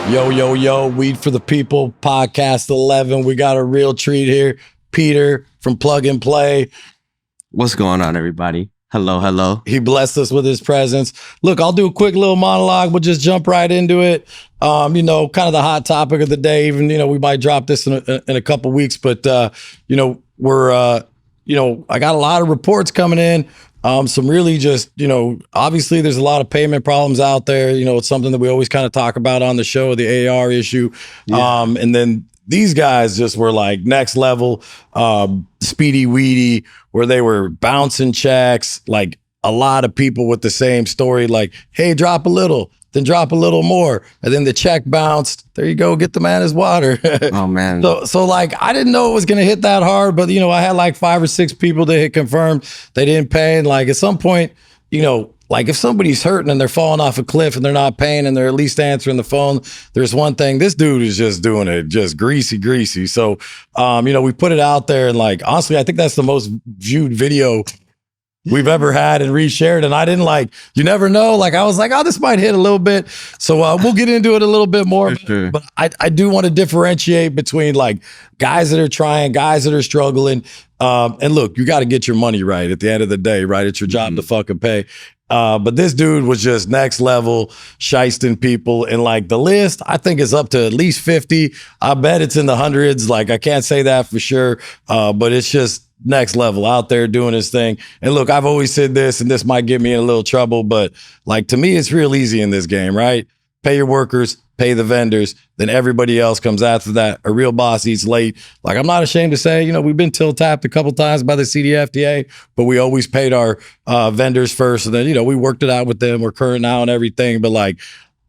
Yo, yo, yo, Weed for the People, podcast 11. We got a real treat here. Peter from Plug and Play. What's going on, everybody? Hello, hello. He blessed us with his presence. Look, I'll do a quick little monologue. We'll just jump right into it. Kind of the hot topic of the day. Even, we might drop this in a couple weeks, but, I got a lot of reports coming in. Some really just, obviously there's a lot of payment problems out there. It's something that we always kind of talk about on the show, the AR issue. Yeah. And then these guys just were like next level, speedy weedy, where they were bouncing checks, like a lot of people with the same story, like, hey, drop a little, then drop a little more. And then the check bounced. There you go. Get the man his water. Oh, man. So like, I didn't know it was going to hit that hard, but, I had like 5 or 6 people that had confirmed they didn't pay. And like, at some point, like if somebody's hurting and they're falling off a cliff and they're not paying and they're at least answering the phone, there's one thing. This dude is just doing it just greasy. So, we put it out there, and like, honestly, I think that's the most viewed video we've ever had and reshared. And I didn't you never know. Like, I was like, oh, this might hit a little bit. So we'll get into it a little bit more. Sure. But I do want to differentiate between like guys that are trying, guys that are struggling. And look, you got to get your money right at the end of the day, right? It's your job to fucking pay. But this dude was just next level shysting people, and like the list, I think is up to at least 50. I bet it's in the hundreds. Like, I can't say that for sure, but it's just next level out there doing his thing. And look, I've always said this, and this might get me in a little trouble, but like, to me, it's real easy in this game, right? Pay your workers, pay the vendors, then everybody else comes after that. A real boss eats late. Like, I'm not ashamed to say, we've been till-tapped a couple times by the CDFDA, but we always paid our vendors first. And then, we worked it out with them. We're current now and everything. But like,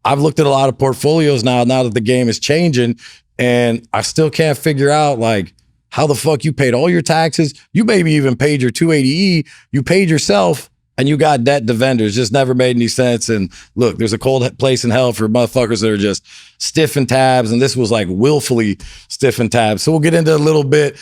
I've looked at a lot of portfolios now that the game is changing, and I still can't figure out like how the fuck you paid all your taxes. You maybe even paid your 280E. You paid yourself, and you got debt to vendors. Just never made any sense. And look, there's a cold place in hell for motherfuckers that are just stiffing tabs. And this was like willfully stiffing tabs. So we'll get into a little bit.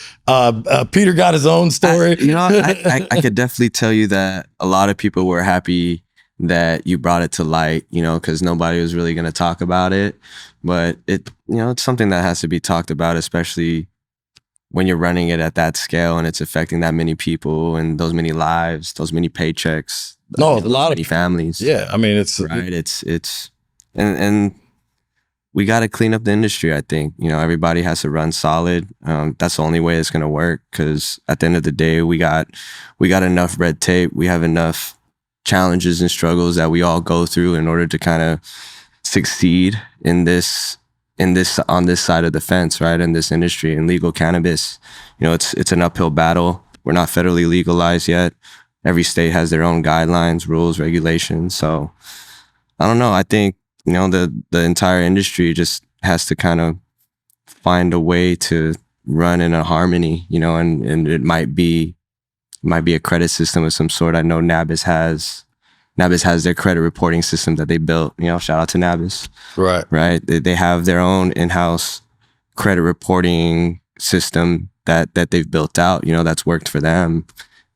Peter got his own story. I could definitely tell you that a lot of people were happy that you brought it to light, because nobody was really going to talk about it. But it's something that has to be talked about, especially when you're running it at that scale and it's affecting that many people and those many lives, those many paychecks. A lot of families. Yeah. I mean, it's right. And we got to clean up the industry. I think, everybody has to run solid. That's the only way it's going to work. Cause at the end of the day, we got enough red tape. We have enough challenges and struggles that we all go through in order to kind of succeed on this side of the fence, right? In this industry, in legal cannabis, it's an uphill battle. We're not federally legalized yet. Every state has their own guidelines, rules, regulations. So I don't know. I think, the entire industry just has to kind of find a way to run in a harmony, and it might be a credit system of some sort. I know NABIS has their credit reporting system that they built. Shout out to NABIS. Right. They have their own in-house credit reporting system that they've built out. That's worked for them,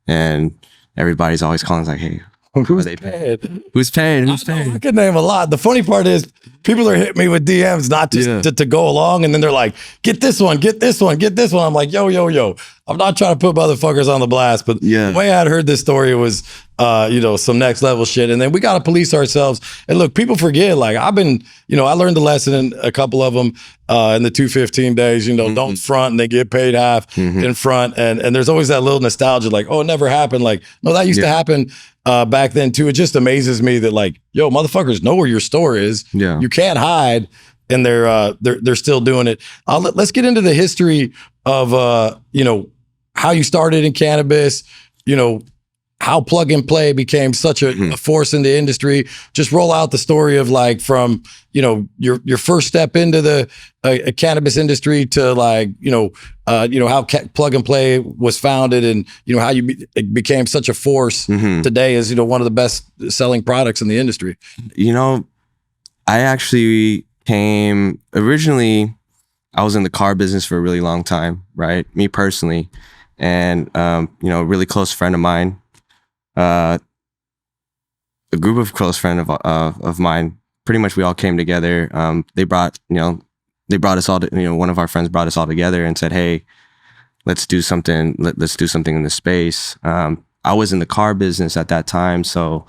and everybody's always calling like, "Hey, who's paying? Who's paying? Who's paying?" I can name a lot. The funny part is people are hitting me with DMs, not just to go along, and then they're like, "Get this one, get this one, get this one." I'm like, yo. I'm not trying to put motherfuckers on the blast, but the way I'd heard this story was, some next level shit. And then we got to police ourselves. And look, people forget, like I've been, I learned a lesson in a couple of them in the 215 days, don't front and they get paid half in front. And there's always that little nostalgia, like, oh, it never happened. Like, no, that used to happen back then too. It just amazes me that like, yo, motherfuckers know where your store is. Yeah. You can't hide. And they're still doing it. Let's get into the history of, how you started in cannabis, how Plug and Play became such a force in the industry. Just roll out the story of like from, your first step into the cannabis industry to like, how Plug and Play was founded, and, how it became such a force today as, one of the best selling products in the industry. I actually originally, I was in the car business for a really long time, right? Me personally. And, a really close friend of mine, a group of close friends of mine pretty much we all came together. They brought us all to, one of our friends brought us all together and said, hey, let's do something. Let's do something in the space. I was in the car business at that time, so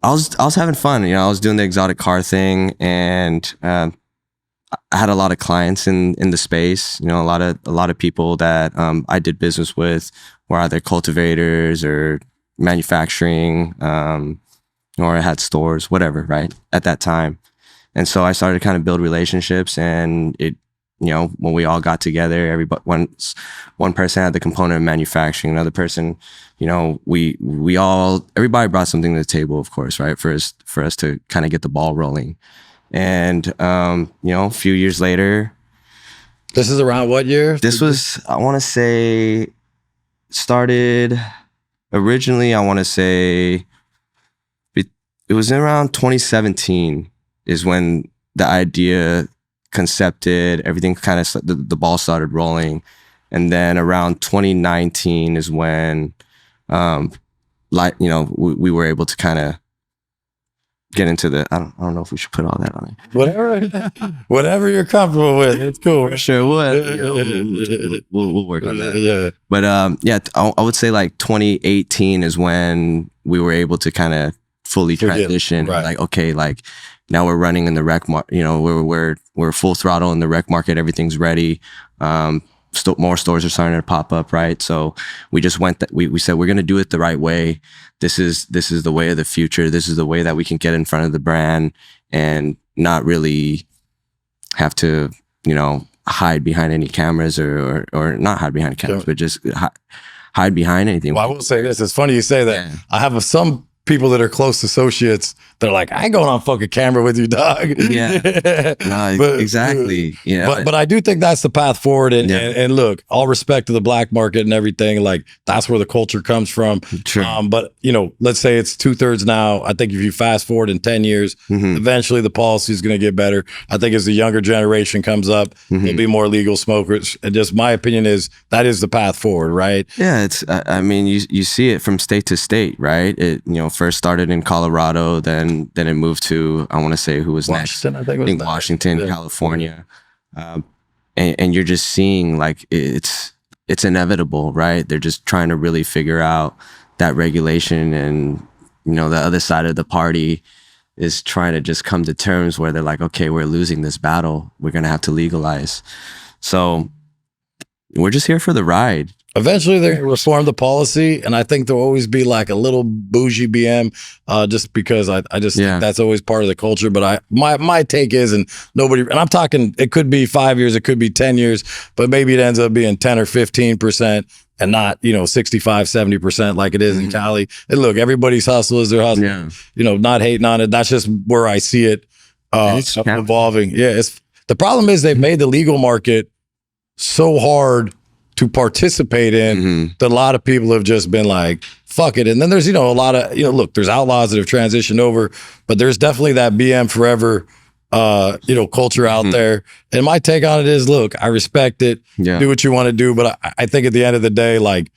I was having fun. I was doing the exotic car thing, and I had a lot of clients in the space. A lot of people that I did business with were either cultivators or manufacturing, or I had stores, whatever, right, at that time. And so I started to kind of build relationships, and it, when we all got together, one person had the component of manufacturing, another person, everybody brought something to the table, of course, right, for us to kind of get the ball rolling. And a few years later, this is around what year? This was, I want to say, started originally, I want to say it was around 2017 is when the idea concepted, everything kind of, the ball started rolling. And then around 2019 is when, we were able to kind of get into the, I don't know if we should put all that on it. Whatever you're comfortable with, it's cool. Sure would. We'll work on that. Yeah. But I would say like 2018 is when we were able to kind of fully transition. Right. Like, okay, like now we're running in the rec market, we're full throttle in the rec market. Everything's ready. More stores are starting to pop up, right? So we just we said, we're going to do it the right way. This is the way of the future. This is the way that we can get in front of the brand and not really have to, hide behind any cameras or not hide behind cameras, but just hide behind anything. Well, I will say this. It's funny you say that. Yeah. I have some people that are close associates that are like, I ain't going on fucking camera with you, dog. Yeah, no, but, exactly. But I do think that's the path forward. And look, all respect to the black market and everything, like that's where the culture comes from. True. But let's say it's 2/3 now. I think if you fast forward in 10 years, eventually the policy is going to get better. I think as the younger generation comes up, there'll be more legal smokers. And just my opinion is that is the path forward, right? Yeah, it's. I mean, you see it from state to state, right? It first started in Colorado, then it moved to, I want to say, who was Washington, next? I think it was Washington, California, and you're just seeing like it's inevitable, right? They're just trying to really figure out that regulation, and the other side of the party is trying to just come to terms where they're like, okay, we're losing this battle. We're gonna have to legalize. So we're just here for the ride. Eventually they're going to reform the policy, and I think there'll always be like a little bougie BM, just because I just think that's always part of the culture. But my take is, and I'm talking, it could be 5 years, it could be 10 years, but maybe it ends up being 10 or 15% and not 65, 70% like it is in Cali. And look, everybody's hustle is their hustle. Yeah. Not hating on it. That's just where I see it evolving. Yeah, the problem is they've made the legal market so hard to participate in that a lot of people have just been like, fuck it. And then there's, a lot of, look, there's outlaws that have transitioned over, but there's definitely that BM forever, culture out there. And my take on it is, look, I respect it. Yeah. Do what you want to do. But I think at the end of the day, like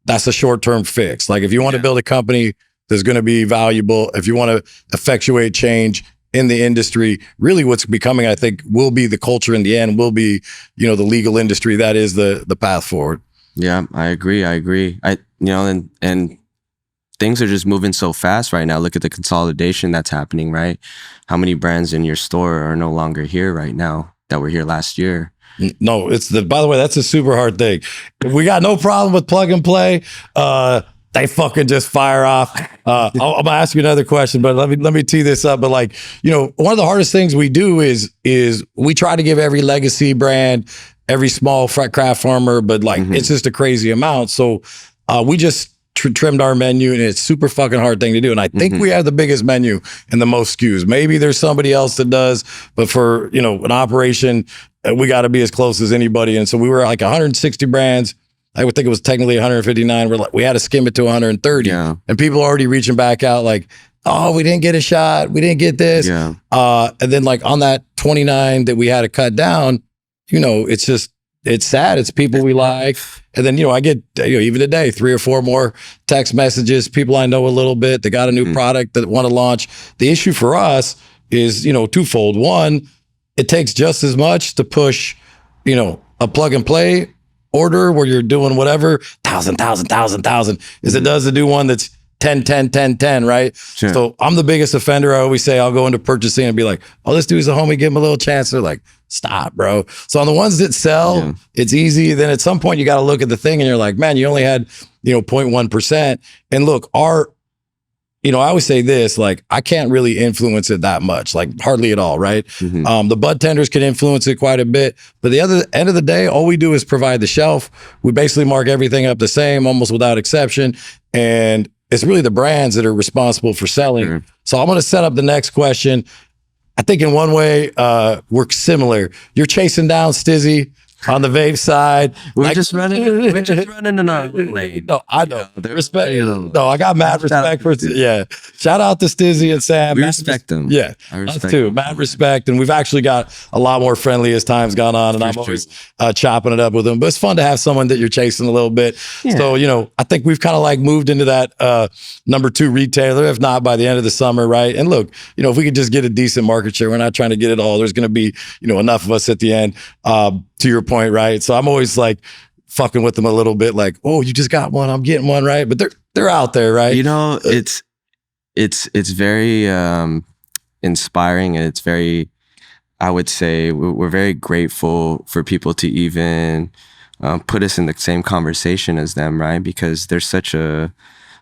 that's a short-term fix. Like if you want to build a company that's going to be valuable, if you want to effectuate change in the industry, really what's becoming, I think, will be the culture in the end, will be, the legal industry. That is the path forward. Yeah, I agree. And things are just moving so fast right now. Look at the consolidation that's happening, right? How many brands in your store are no longer here right now that were here last year? No, by the way, that's a super hard thing. We got no problem with plug and play. They fucking just fire off. I'm gonna ask you another question, but let me tee this up. But like, one of the hardest things we do is we try to give every legacy brand, every small craft farmer, but like it's just a crazy amount. So we just trimmed our menu, and it's super fucking hard thing to do. And I think we have the biggest menu and the most SKUs. Maybe there's somebody else that does, but for an operation, we got to be as close as anybody. And so we were like 160 brands. I would think it was technically 159. We had to skim it to 130. Yeah. And people are already reaching back out like, oh, we didn't get a shot. We didn't get this. Yeah. And then like on that 29 that we had to cut down, it's just it's sad. It's people we like. And then, I get, even today, 3 or 4 more text messages, people I know a little bit, they got a new product that want to launch. The issue for us is, twofold. One, it takes just as much to push, a plug and play order where you're doing whatever, 1,000, as it does to do one that's 10, 10, 10, 10, right? Sure. So I'm the biggest offender. I always say I'll go into purchasing and be like, oh, this dude's a homie, give him a little chance. They're like, stop, bro. So on the ones that sell, it's easy. Then at some point you got to look at the thing and you're like, man, you only had, 0.1%. And look, I always say this, like, I can't really influence it that much, like hardly at all, right? The bud tenders can influence it quite a bit. But the other end of the day, all we do is provide the shelf. We basically mark everything up the same, almost without exception. And it's really the brands that are responsible for selling. So I'm going to set up the next question. I think in one way, we're similar. You're chasing down Stizzy on the vape side. We're just running in our lane. No, I know. Respect. No, I got mad respect for. Yeah. Shout out to Stizzy and Sam. We respect them. Yeah, us too. Mad respect, and we've actually got a lot more friendly as time's gone on, and I'm always chopping it up with them. But it's fun to have someone that you're chasing a little bit. So I think we've kind of like moved into that number 2 retailer, if not by the end of the summer, right? And look, if we could just get a decent market share, we're not trying to get it all. There's going to be enough of us at the end. To your point, right? So I'm always like fucking with them a little bit, like, oh, you just got one, I'm getting one, right? But they're out there, right? It's very inspiring, and it's very, I would say, we're very grateful for people to even put us in the same conversation as them, right? Because they're such a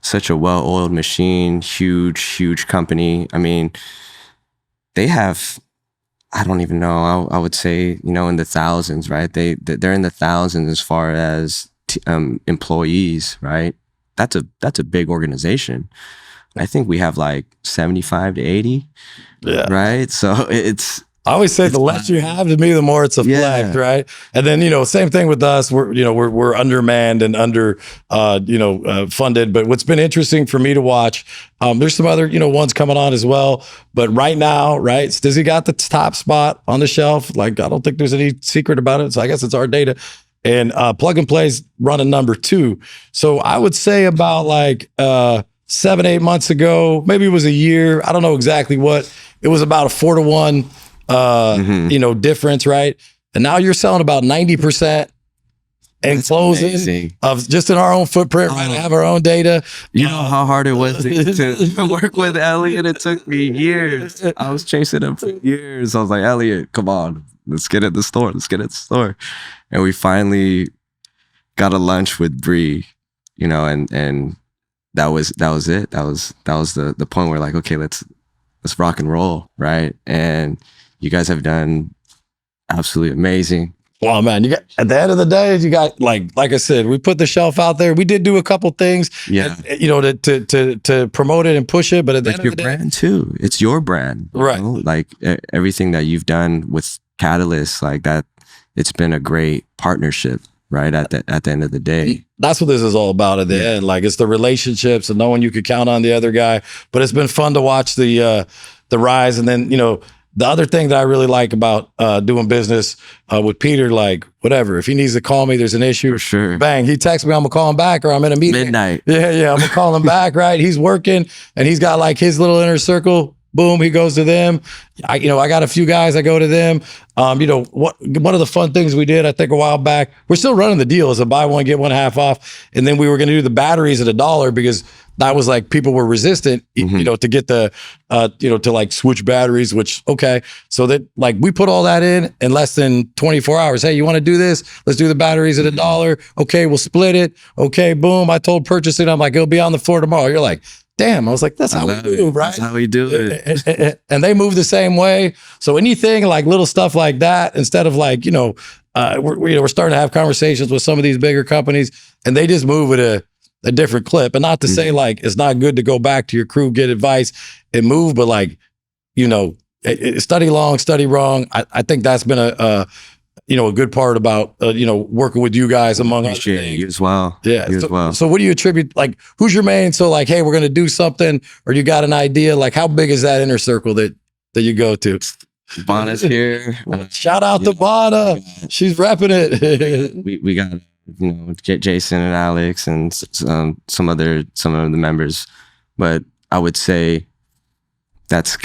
well-oiled machine, huge company. I mean, they have, I don't even know. I would say, in the thousands, right? They're in the thousands as far as employees, right? That's a big organization. I think we have like 75 to 80, right? So I always say the less you have, to me, the more it's a flex, right? And then, same thing with us. We're undermanned and under, funded. But what's been interesting for me to watch, there's some other, ones coming on as well. But right now, right, Stizzy got the top spot on the shelf. Like, I don't think there's any secret about it. So I guess it's our data. And Plug and Play's running number 2. So I would say about like 7-8 months ago, maybe it was a year. I don't know exactly what. It was about a 4-to-1. Difference, right? And now you're selling about 90% and closing of just in our own footprint, right? To have our own data. You know how hard it was to work with Elliot? It took me years. I was chasing him for years. I was like, Elliot, come on, let's get at the store. And we finally got a lunch with Bree, and that was it. That was the point where like, okay, let's rock and roll, right? And you guys have done absolutely amazing. Well, man, at the end of the day, you got like I said, we put the shelf out there. We did do a couple things, to promote it and push it. But at the end of the day, brand too. It's your brand, right? Like everything that you've done with Catalyst, like that. It's been a great partnership, right? At the end of the day, that's what this is all about. At the end, like it's the relationships and knowing you could count on the other guy. But it's been fun to watch the rise, and then the other thing that I really like about doing business with Peter, like whatever, if he needs to call me, there's an issue. For sure. Bang, he texts me, I'm gonna call him back, or I'm in a meeting. Midnight. Yeah, I'm gonna call him back, right? He's working and he's got like his little inner circle. Boom, he goes to them. I got a few guys, I go to them. One of the fun things we did, I think a while back, we're still running the deal as a buy one, get one half off. And then we were gonna do the batteries at $1 because that was like people were resistant, to get the, to like switch batteries, which, okay. So that like we put all that in less than 24 hours. Hey, you want to do this? Let's do the batteries at $1. Okay, we'll split it. Okay, boom. I told purchasing, I'm like, it'll be on the floor tomorrow. You're like, damn. I was like, that's how we do, right? That's how we do it. And they move the same way. So anything like little stuff like that, instead of like, we're starting to have conversations with some of these bigger companies and they just move at a different clip. And not to say like, it's not good to go back to your crew, get advice and move, but like, study long, study wrong. I think that's been a good part about, working with you guys among other things. You as well. Yeah. You as well. So what do you attribute, like, who's your main? So like, hey, we're going to do something, or you got an idea, like how big is that inner circle that you go to? Bonna's here. Shout out to Bonna. She's repping it. we got Jason and Alex and some of the members, but I would say that's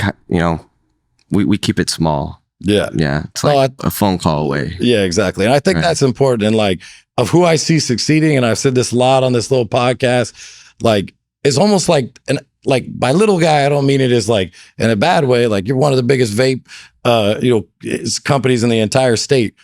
we keep it small. Yeah, it's like a phone call away. Yeah, exactly. And I think that's important. And like of who I see succeeding, and I've said this a lot on this little podcast, like it's almost like by little guy, I don't mean it as like in a bad way. Like you're one of the biggest vape companies in the entire state.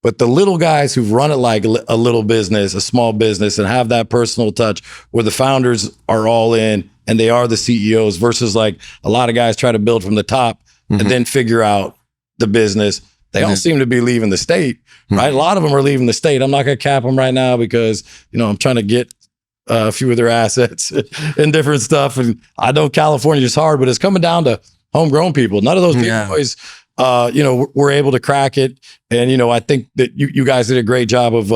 But the little guys who've run it like a little business, a small business, and have that personal touch where the founders are all in and they are the CEOs versus like a lot of guys try to build from the top and then figure out the business. They all seem to be leaving the state, right? A lot of them are leaving the state. I'm not going to cap them right now because, I'm trying to get a few of their assets and different stuff. And I know California is hard, but it's coming down to homegrown people. None of those big boys were able to crack it. And, I think that you guys did a great job of,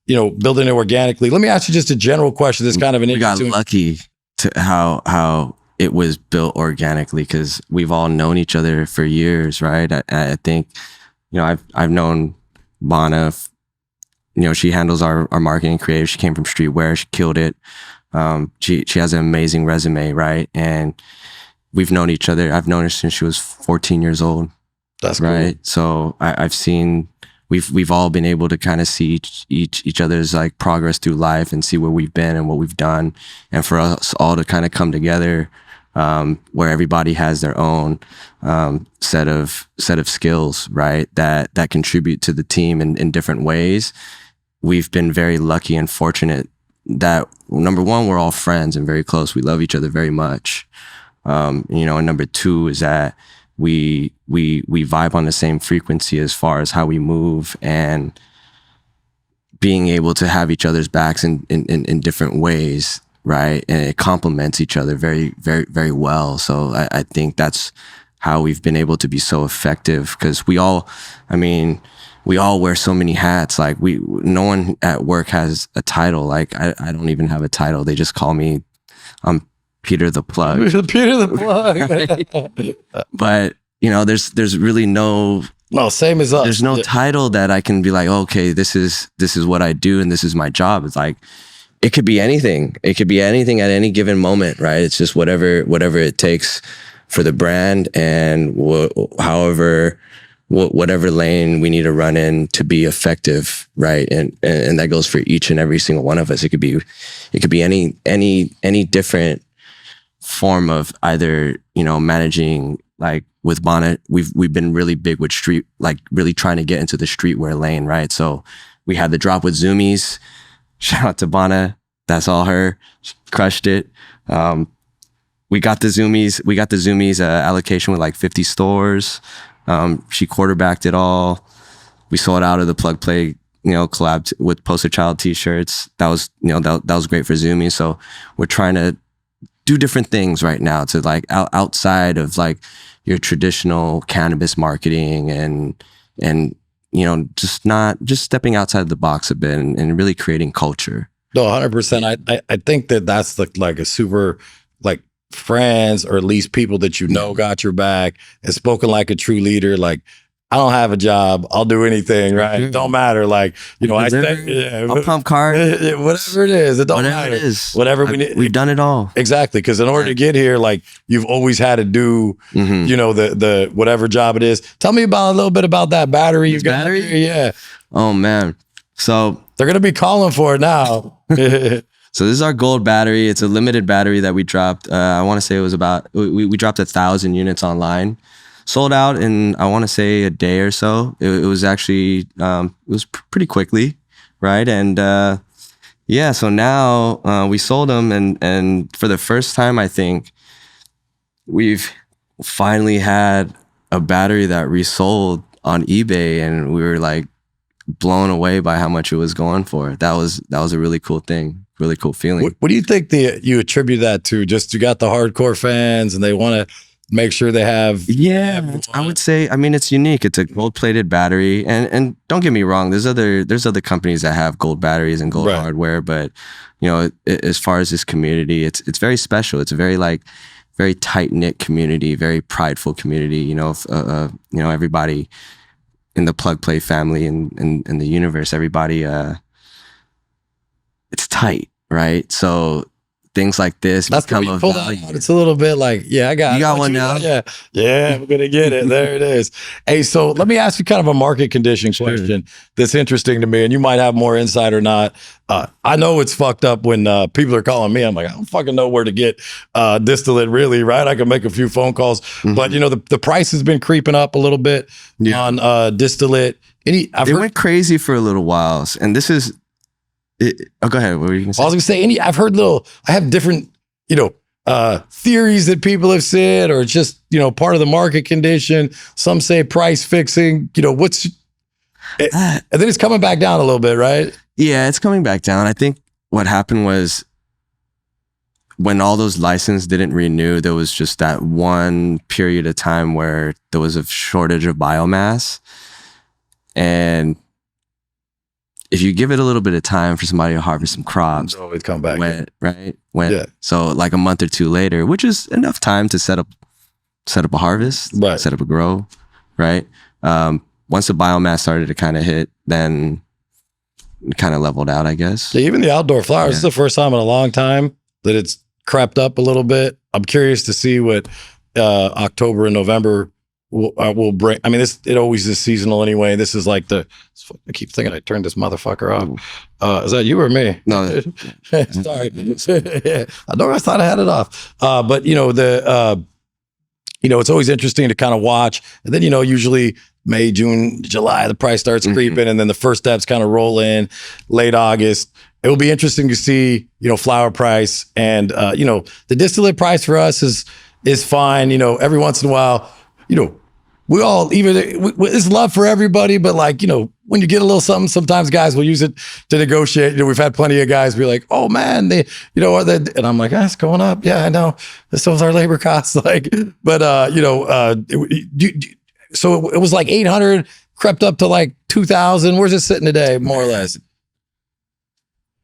building it organically. Let me ask you just a general question. That's kind of an interesting. We got lucky to how it was built organically because we've all known each other for years, right? I think, I've known Bonna. She handles our marketing and creative. She came from streetwear. She killed it. She has an amazing resume, right? And we've known each other. I've known her since she was 14 years old. That's right. Cool. So I've seen we've all been able to kind of see each other's like progress through life and see where we've been and what we've done, and for us all to kind of come together, where everybody has their own set of skills, right? That contribute to the team in different ways. We've been very lucky and fortunate that number one, we're all friends and very close. We love each other very much. And number two is that we vibe on the same frequency as far as how we move and being able to have each other's backs in different ways, right? And it complements each other very, very, very well. So I think that's how we've been able to be so effective because we all wear so many hats. Like no one at work has a title. Like I don't even have a title. They just call me, I'm Peter the Plug. Peter the Plug. But there's really no same as us. There's no title that I can be like, okay, this is what I do and this is my job. It's like it could be anything. It could be anything at any given moment, right? It's just whatever it takes for the brand and whatever lane we need to run in to be effective, right? And that goes for each and every single one of us. It could be any different form of either, managing, like with Bonna, we've been really big with street, like really trying to get into the streetwear lane, right? So we had the drop with Zoomies. Shout out to Bonna. That's all her. She crushed it. We got the Zoomies allocation with like 50 stores. She quarterbacked it all. We sold out of the PLUGPLAY, collab with Poster Child t-shirts. That was, that was great for Zoomies. So we're trying to do different things right now to like outside of like your traditional cannabis marketing and just stepping outside the box a bit and really creating culture. No, 100%. I think that's like a super like friends or at least people that got your back and spoken like a true leader. Like I don't have a job. I'll do anything, right? It don't matter. Like, I'll pump card. Whatever it is. It don't matter. It is. Whatever we need. We've done it all. Exactly. Because in order to get here, like you've always had to do, the whatever job it is. Tell me a little bit about that battery you've got. Battery? Yeah. Oh man. So they're going to be calling for it now. So this is our gold battery. It's a limited battery that we dropped. I want to say it was we dropped 1,000 units online. Sold out in, I want to say, a day or so. It was actually, it was pretty quickly, right? And so now we sold them, and for the first time, I think we've finally had a battery that resold on eBay, and we were like blown away by how much it was going for. That was a really cool thing, really cool feeling. What do you think you attribute that to? Just you got the hardcore fans, and they want to make sure they have. Yeah, I would say. I mean, it's unique. It's a gold-plated battery, and don't get me wrong. There's other companies that have gold batteries and gold hardware, but as far as this community, it's very special. It's very very tight knit community, very prideful community. You know, everybody in the Plug Play family and in the universe, everybody, it's tight, right? So things like this That's become you a pull value. that out. It's a little bit like, yeah, I got You it. got What one now? Yeah, I'm gonna get it. There it is. Hey, so let me ask you kind of a market condition question that's interesting to me, and you might have more insight or not. I know it's fucked up when people are calling me. I'm like, I don't fucking know where to get distillate, really, right? I can make a few phone calls, but you know, the price has been creeping up a little bit on distillate. It went crazy for a little while, and this is. Go ahead. What were you gonna say? I was gonna say, I've heard I have different, you know, theories that people have said, or just, you know, part of the market condition. Some say price fixing, you know, and then it's coming back down a little bit, right? Yeah, it's coming back down. I think what happened was when all those licenses didn't renew, there was just that one period of time where there was a shortage of biomass. And if you give it a little bit of time for somebody to harvest some crops, it's always come back. So like a month or two later, which is enough time to set up a harvest, set up a grow, right? Once the biomass started to kind of hit, then it kind of leveled out, I guess. Yeah, even the outdoor flowers, this is the first time in a long time that it's crept up a little bit. I'm curious to see what October and November will bring. I mean, it always is seasonal anyway. This is like I keep thinking I turned this motherfucker off. Is that you or me? No. Sorry. I thought I had it off. But you know, you know, it's always interesting to kind of watch. And then, you know, usually May, June, July, the price starts creeping, and then the first steps kind of roll in late August. It will be interesting to see, you know, flower price, and you know, the distillate price for us is fine. You know, every once in a while, you know, we all it's love for everybody, but like, you know, when you get a little something, sometimes guys will use it to negotiate. You know, we've had plenty of guys be like, "Oh man, you know, and I'm like, it's going up. Yeah, I know. This was our labor costs." Like, but you know, so it was like 800, crept up to like 2,000. Where's it sitting today, more or less?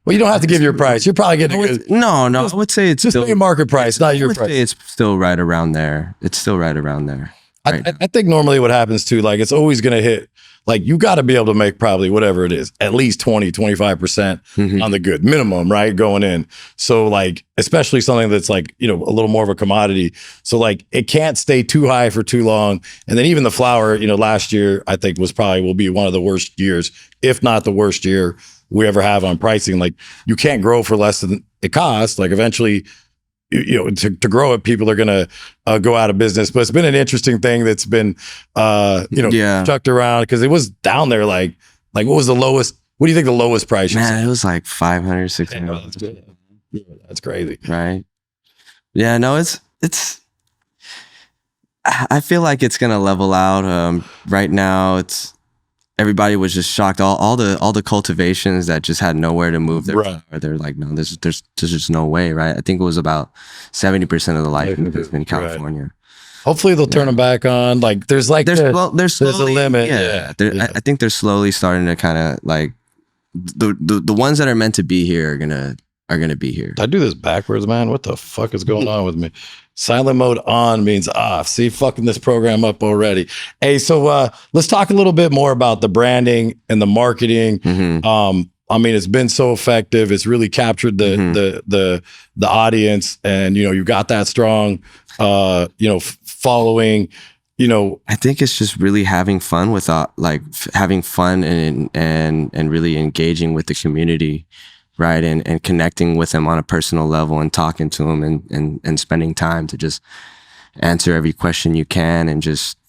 Well, you don't have to give your price. You're probably getting No. I would say it's just still market price, not your price. It's still right around there. It's still right around there. I think normally what happens too, like it's always going to hit, like you got to be able to make probably whatever it is, at least 20, 25% on the good minimum, right? Going in. So like, especially something that's like, you know, a little more of a commodity. So like it can't stay too high for too long. And then even the flower, you know, last year, I think will be one of the worst years, if not the worst year we ever have on pricing. Like you can't grow for less than it costs. Like eventually, you know, to grow it, people are going to go out of business. But it's been an interesting thing that's been, you know, chucked around, because it was down there. Like what was the lowest? What do you think the lowest price? Man, it was like 500, 600. That's crazy, right? Yeah, no, it's. I feel like it's going to level out. Right now, everybody was just shocked. All the cultivations that just had nowhere to move their flower, they're like, no, there's just no way, right? I think it was about 70% of the licenses in California. Right. Hopefully they'll turn them back on. Like there's a limit. I think they're slowly starting to kind of like the ones that are meant to be here are gonna be here. I do this backwards, man. What the fuck is going on with me? Silent mode on means off. See, fucking this program up already. Hey, so let's talk a little bit more about the branding and the marketing. I mean, it's been so effective. It's really captured the audience, and you know, you got that strong, you know, following. You know, I think it's just really having fun with having fun and really engaging with the community. Right. And connecting with them on a personal level and talking to them and spending time to just answer every question you can, and just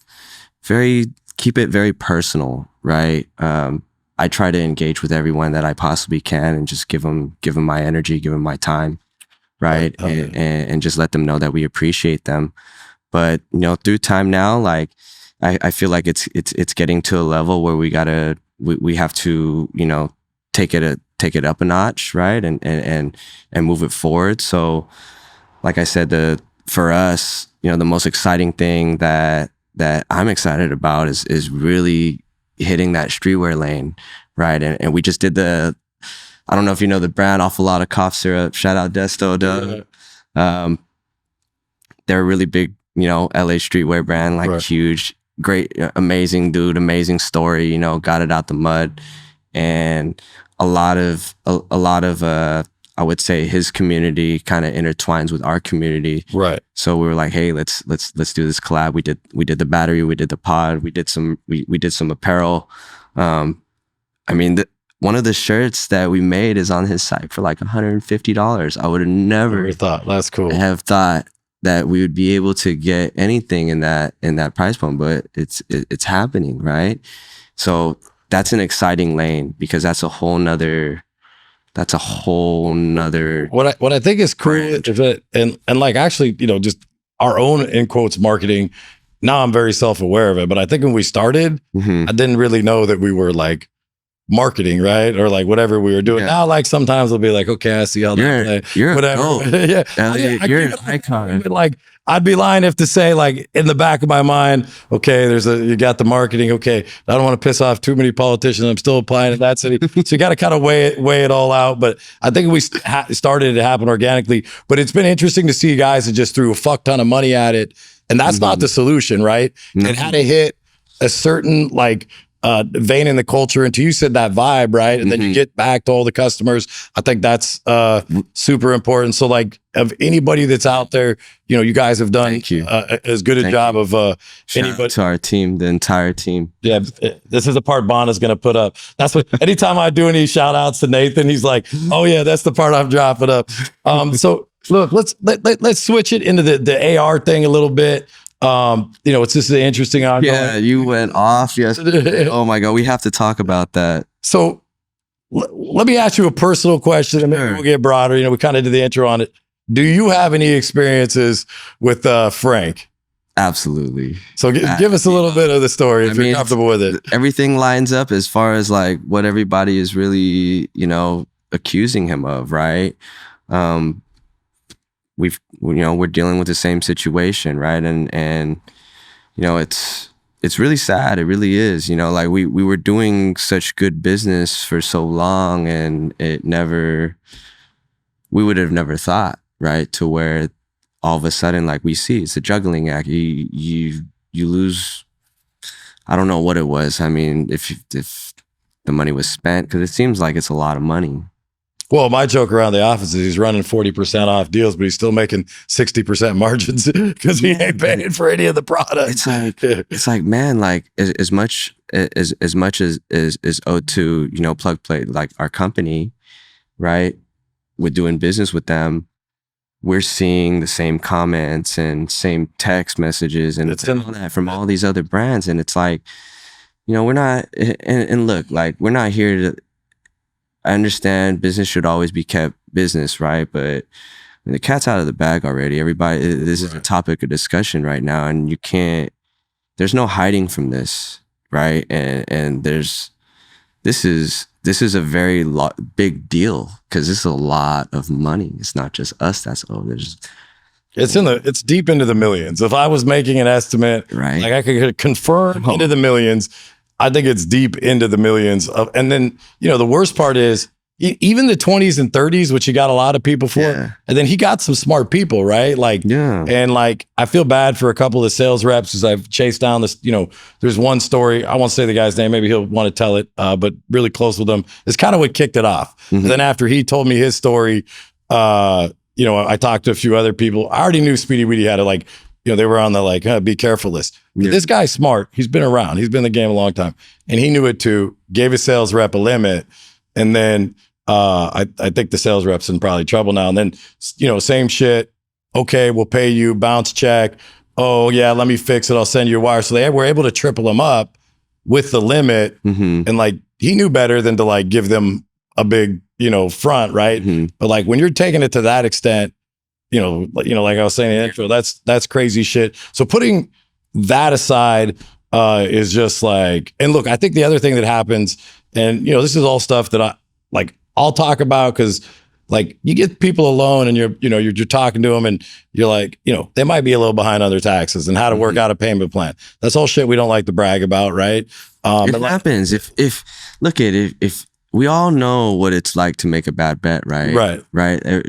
keep it very personal. Right. I try to engage with everyone that I possibly can, and just give them my energy, give them my time. Right. And just let them know that we appreciate them. But, you know, through time now, like I feel like it's getting to a level where we have to, you know, take it up a notch, right? And move it forward. So like I said, for us, you know, the most exciting thing that I'm excited about is really hitting that streetwear lane, right? And we just did I don't know if you know the brand, Awful Lot of Cough Syrup, shout out Desto, Doug. they're a really big, you know, LA streetwear brand, like Right. huge, great, amazing dude, amazing story, you know, got it out the mud. And a lot of I would say his community kind of intertwines with our community. Right. So we were like, hey, let's do this collab. We did the battery, we did the pod, we did some apparel. I mean, one of the shirts that we made is on his site for like $150. I would have never thought. That's cool. have thought that we would be able to get anything in that price point, but it's happening, right? So that's an exciting lane, because that's a whole nother What I think is cool is that, and like actually, you know, just our own in quotes marketing. Now I'm very self-aware of it, but I think when we started, I didn't really know that we were like marketing, right? Or like whatever we were doing. Now, like sometimes I'll be like, okay, I see how you're whatever. Yeah, I you're an keep it icon. like I'd be lying if to say like in the back of my mind, okay, you got the marketing. Okay, I don't want to piss off too many politicians. I'm still applying in that city. So you got to kind of weigh it all out. But I think we started to happen organically, but it's been interesting to see guys that just threw a fuck ton of money at it. And that's not the solution, right? It had to hit a certain like vein in the culture until you said that vibe, right? And then you get back to all the customers. I think that's super important. So like of anybody that's out there, you know, you guys have done as good a job of anybody. To our team, the entire team. Yeah, this is the part Bonna's going to put up. That's what, anytime I do any shout outs to Nathan, he's like, oh yeah, that's the part I'm dropping up. So look, let's switch it into the AR thing a little bit. You know, it's just an interesting ongoing. Yeah, you went off. Yes. Oh my God, we have to talk about that. So let me ask you a personal question, and maybe we'll get broader. You know, we kind of did the intro on it. Do you have any experiences with Frank? Absolutely. So give us a little bit of the story if you're comfortable with it. Everything lines up as far as like what everybody is really, you know, accusing him of, right? We're dealing with the same situation, right? And you know, it's really sad. It really is. You know, like we were doing such good business for so long, and we would have never thought, right, to where all of a sudden, like we see, it's a juggling act. You lose. I don't know what it was. I mean, if the money was spent, because it seems like it's a lot of money. Well, my joke around the office is he's running 40% off deals, but he's still making 60% margins because he ain't paying for any of the products. It's like, man, like as much as is owed to, you know, PLUGPLAY, like our company, right? We're doing business with them. We're seeing the same comments and same text messages and all that from all these other brands. And it's like, you know, we're not, and look, like we're not here to, I understand business should always be kept business, right? But I mean, the cat's out of the bag already. Everybody, this is a topic of discussion right now, and there's no hiding from this, right? And this is a very big deal, because this is a lot of money. It's not just us that's owed. It's deep into the millions. If I was making an estimate, right, like I could confirm into the millions. I think it's deep into the millions and then, you know, the worst part is even the 20s and 30s, which he got a lot of people for, and then he got some smart people, right? Like, and like, I feel bad for a couple of the sales reps as I've chased down this, you know, there's one story, I won't say the guy's name, maybe he'll want to tell it, but really close with him. It's kind of what kicked it off. Then after he told me his story, you know, I talked to a few other people. I already knew Speedy Weedy had it, like, you know, they were on the like, be careful list. This guy's smart. He's been around. He's been in the game a long time. And he knew it too. Gave his sales rep a limit. And then I think the sales rep's in probably trouble now. And then, you know, same shit. Okay, we'll pay you, bounce check. Oh yeah, let me fix it. I'll send you a wire. So they were able to triple him up with the limit. And like, he knew better than to like give them a big, you know, front, right? But like when you're taking it to that extent, you know, like I was saying in the intro, that's crazy shit. So putting that aside is just like, and look, I think the other thing that happens, and you know, this is all stuff that I'll talk about, because like you get people alone and you're talking to them and you're like, you know, they might be a little behind on their taxes and how to work out a payment plan. That's all shit we don't like to brag about, right? It happens. If look at it, if we all know what it's like to make a bad bet, right? Right.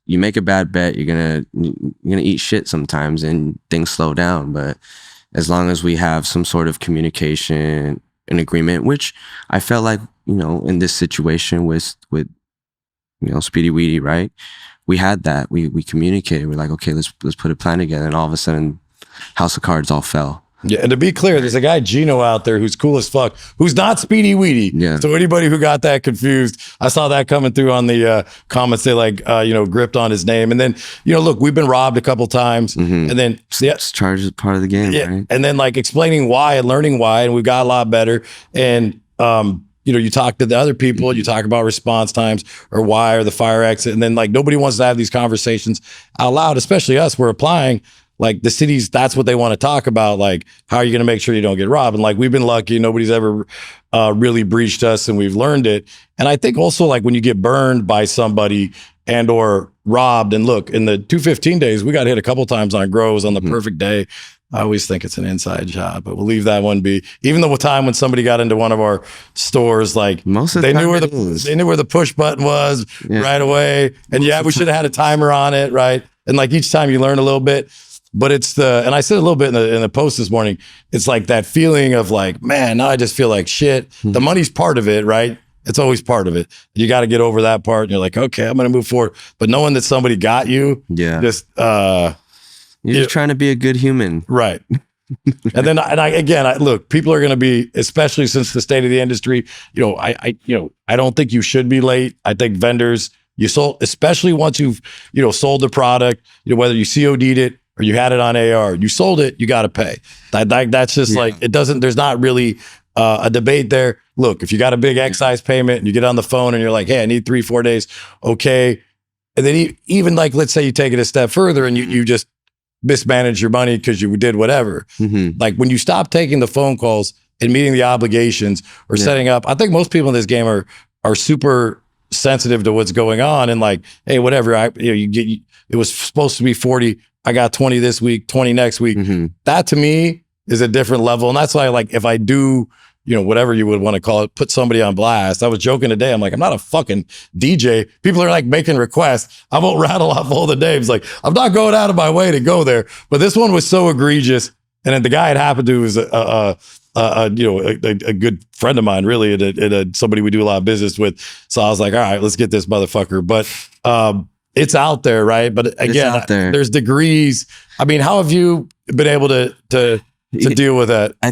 you make a bad bet, you're gonna eat shit sometimes, and things slow down. But as long as we have some sort of communication and agreement, which I felt like, you know, in this situation with you know, Speedy Weedy, right? We had that. We communicated. We're like, okay, let's put a plan together. And all of a sudden, House of Cards all fell. Yeah, and to be clear, there's a guy, Gino, out there who's cool as fuck, who's not Speedy Weedy. Yeah. So anybody who got that confused, I saw that coming through on the comments. They like, you know, gripped on his name. And then, you know, look, we've been robbed a couple times. And then, Charge is part of the game, right? And then like explaining why and learning why, and we got a lot better. And, you know, you talk to the other people, you talk about response times or why or the fire exit. And then like nobody wants to have these conversations out loud, especially us. We're applying. Like the cities, that's what they want to talk about. Like, how are you going to make sure you don't get robbed? And like, we've been lucky. Nobody's ever really breached us, and we've learned it. And I think also like when you get burned by somebody and or robbed, and look, in the 215 days, we got hit a couple times on grows on the perfect day. I always think it's an inside job, but we'll leave that one be. Even the time when somebody got into one of our stores, like most of they the knew time they knew where the push button was right away. And yeah, we should have had a timer on it, right? And like each time you learn a little bit. But it's and I said a little bit in the post this morning, it's like that feeling of like, man, now I just feel like shit. The money's part of it, right? It's always part of it. You got to get over that part. And you're like, okay, I'm going to move forward. But knowing that somebody got you, just, you're just trying to be a good human. Right. And then, look, people are going to be, especially since the state of the industry, you know, I don't think you should be late. I think vendors, you sold, especially once you've, you know, sold the product, you know, whether you COD'd it, or you had it on AR, you sold it, you got to pay. That's just like, it doesn't, there's not really a debate there. Look, if you got a big excise payment and you get on the phone and you're like, hey, I need 3-4 days. Okay. And then even like, let's say you take it a step further and you just mismanage your money because you did whatever. Like when you stop taking the phone calls and meeting the obligations or setting up, I think most people in this game are super sensitive to what's going on and like, hey, whatever, it was supposed to be 40. I got 20 this week, 20 next week. That to me is a different level. And that's why, like, if I do, you know, whatever you would want to call it, put somebody on blast. I was joking today. I'm like, I'm not a fucking DJ. People are like making requests. I won't rattle off all the names. Like, I'm not going out of my way to go there. But this one was so egregious. And then the guy it happened to was a good friend of mine, really, and somebody we do a lot of business with. So I was like, all right, let's get this motherfucker. But it's out there, right? But again, there's degrees. I mean, how have you been able to deal with that? I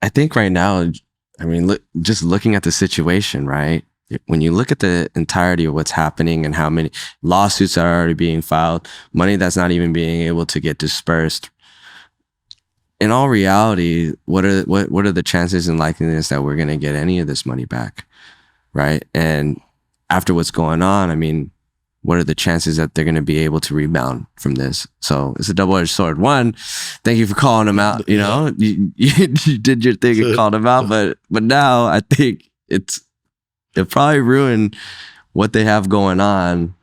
think right now, I mean, just looking at the situation, right? When you look at the entirety of what's happening and how many lawsuits are already being filed, money that's not even being able to get dispersed. In all reality, what are the chances and likeliness that we're going to get any of this money back, right? And after what's going on, I mean, what are the chances that they're going to be able to rebound from this? So it's a double-edged sword. One, thank you for calling them out. You know, you did your thing and called them out, but now I think it'll probably ruin what they have going on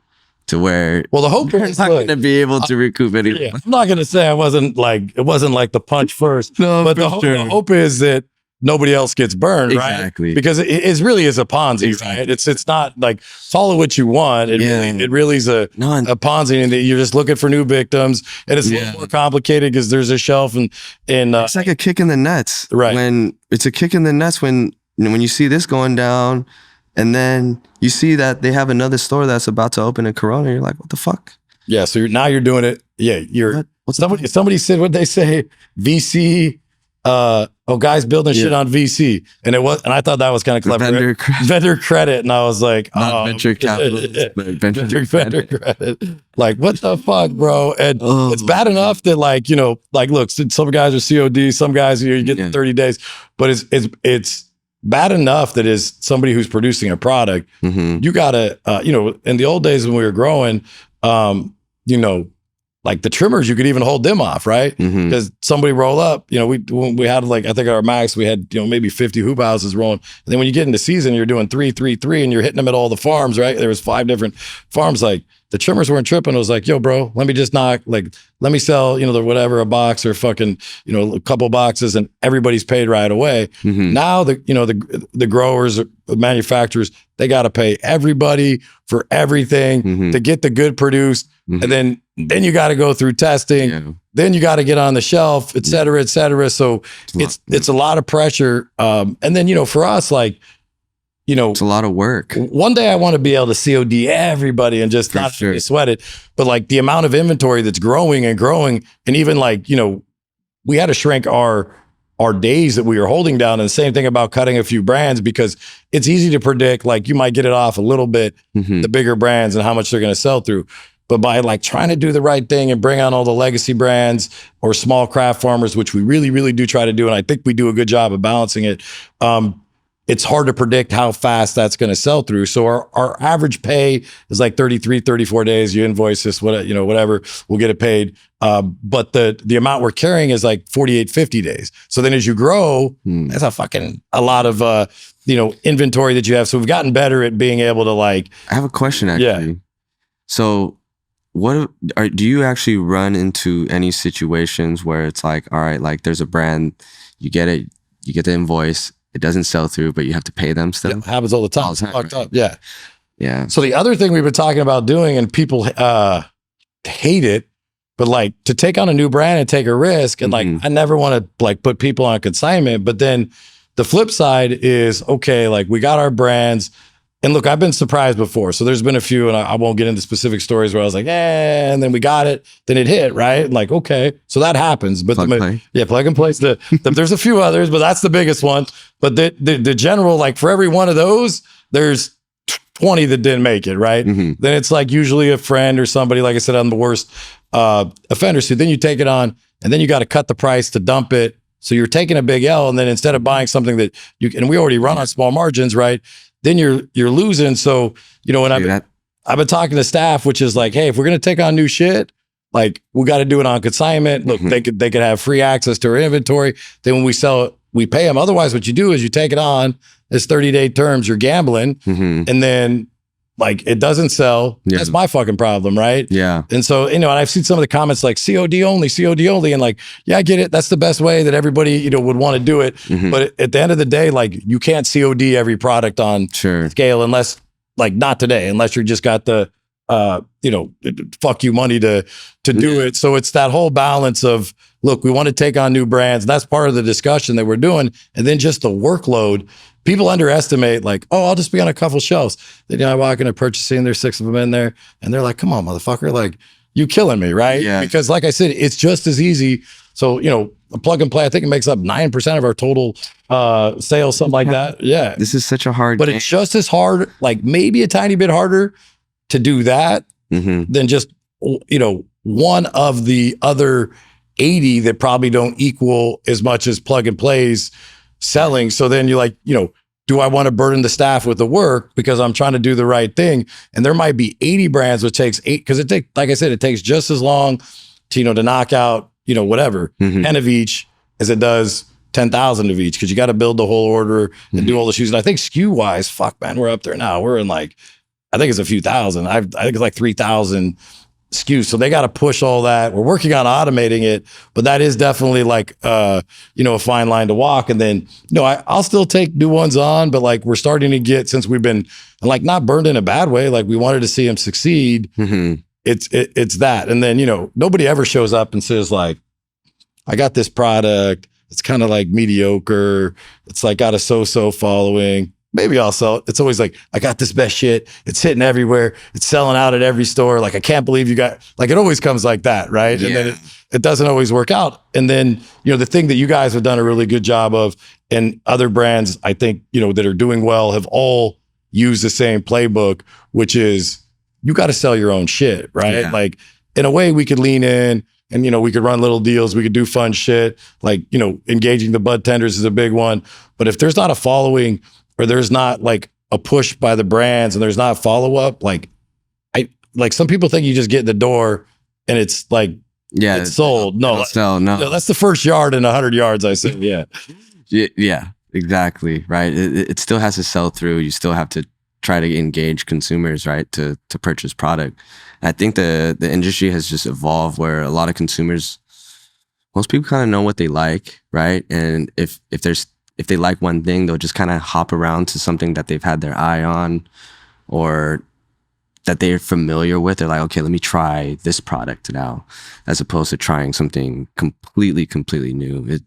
to where the hope is not going to be able to recoup anything. Yeah, I'm not going to say it wasn't like the punch first, but the hope is that nobody else gets burned, exactly. Right? Because it really is a Ponzi, exactly. Right? It's not like follow what you want. It really is a Ponzi, and you're just looking for new victims, and it's a little more complicated because there's a shelf and it's like a kick in the nuts, right? When it's a kick in the nuts when you see this going down, and then you see that they have another store that's about to open in Corona, you're like, what the fuck? Yeah, so now you're doing it. Yeah, somebody said what they say VC. Guys building shit on VC, and I thought that was kind of clever. Vendor credit, and I was like, not venture capital, but vendor credit. Like, what the fuck, bro? And it's bad enough that look, some guys are COD, some guys you get 30 days, but it's bad enough that is somebody who's producing a product. You gotta, in the old days when we were growing, like the trimmers, you could even hold them off, right? Because somebody roll up, we had I think at our max, we had, maybe 50 hoop houses rolling. And then when you get into season, you're doing 3, 3, 3, and you're hitting them at all the farms, right? There was 5 different farms. Like, the trimmers weren't tripping. It was like, yo, bro, let me just let me sell, the whatever, a box or fucking, a couple boxes, and everybody's paid right away. Now the growers, the manufacturers, they got to pay everybody for everything to get the good produced. And then you got to go through testing. Then you got to get on the shelf, et cetera, et cetera. So it's a lot of pressure. And then, for us, like, it's a lot of work. One day I want to be able to COD everybody and just not sweat it. But like the amount of inventory that's growing and growing, and even like, we had to shrink our days that we were holding down. And the same thing about cutting a few brands, because it's easy to predict, like you might get it off a little bit, the bigger brands and how much they're going to sell through. But by like trying to do the right thing and bring on all the legacy brands or small craft farmers, which we really, really do try to do, and I think we do a good job of balancing it, it's hard to predict how fast that's going to sell through. So our average pay is like 33, 34 days. You invoice us, whatever, we'll get it paid. But the amount we're carrying is like 48, 50 days. So then as you grow, that's a lot of, inventory that you have. So we've gotten better at being able to like. I have a question actually. Yeah. So do you actually run into any situations where it's like, all right, like there's a brand, you get it, you get the invoice, it doesn't sell through, but you have to pay them still? Yeah, happens all the time. It's fucked up. Yeah. Yeah. So the other thing we've been talking about doing, and people hate it, but like to take on a new brand and take a risk, and like I never want to like put people on consignment, but then the flip side is, okay, like we got our brands. And look, I've been surprised before. So there's been a few, and I won't get into specific stories where I was like, and then we got it, then it hit, right? Like, okay, so that happens. But Plug and Play. There's a few others, but that's the biggest one. But the general, like for every one of those, there's 20 that didn't make it, right? Then it's like usually a friend or somebody, like I said, on the worst offender. So then you take it on, and then you got to cut the price to dump it. So you're taking a big L, and then instead of buying something that and we already run on small margins, right? Then you're losing. So, when I've been talking to staff, which is like, hey, if we're going to take on new shit, like we got to do it on consignment. Look, they could have free access to our inventory. Then when we sell it, we pay them. Otherwise, what you do is you take it on as 30-day terms, you're gambling. And then like it doesn't sell. Yeah. That's my fucking problem, right? Yeah. And so, and I've seen some of the comments like COD only. And like, yeah, I get it. That's the best way that everybody, would want to do it. But at the end of the day, like you can't COD every product on scale unless like not today, unless you just got the, fuck you money to do it. So it's that whole balance of, look, we want to take on new brands. That's part of the discussion that we're doing. And then just the workload. People underestimate like, oh, I'll just be on a couple shelves. Then I walk into purchasing, there's 6 of them in there. And they're like, come on, motherfucker. Like, you killing me, right? Yeah. Because like I said, it's just as easy. So, a Plug and Play, I think it makes up 9% of our total sales, something like that. Yeah. This is such a hard But game. it's just as hard, like maybe a tiny bit harder to do that than just, one of the other 80 that probably don't equal as much as Plug and Play's selling. So then you're like, do I want to burden the staff with the work because I'm trying to do the right thing? And there might be 80 brands, which takes 8, because like I said, it takes just as long to, to knock out, whatever, 10 of each as it does 10,000 of each, because you got to build the whole order and do all the shoes. And I think SKU wise, fuck man, we're up there now. We're in like, I think it's a few thousand. I think it's like 3,000 SKUs. So they got to push all that. We're working on automating it, but that is definitely like, a fine line to walk. And then, I'll still take new ones on, but like we're starting to get, since we've been like not burned in a bad way, like we wanted to see them succeed. It's that. And then, nobody ever shows up and says like, I got this product. It's kind of like mediocre. It's like got a so-so following. Maybe I'll sell it. It's always like, I got this best shit. It's hitting everywhere. It's selling out at every store. Like, I can't believe you got, like, it always comes like that, right? Yeah. And then it doesn't always work out. And then, the thing that you guys have done a really good job of, and other brands, I think, that are doing well have all used the same playbook, which is you got to sell your own shit, right? Yeah. Like, in a way we could lean in and, we could run little deals. We could do fun shit. Like, engaging the bud tenders is a big one. But if there's not a following, or there's not like a push by the brands and there's not follow-up, like some people think you just get in the door and it's like, it's sold. No, that's the first yard in 100 yards, I say. Yeah. Yeah, exactly. Right. It still has to sell through. You still have to try to engage consumers, right, to purchase product. And I think the industry has just evolved where a lot of consumers, most people kind of know what they like, right? And if they like one thing, they'll just kind of hop around to something that they've had their eye on or that they're familiar with. They're like, okay, let me try this product now, as opposed to trying something completely new.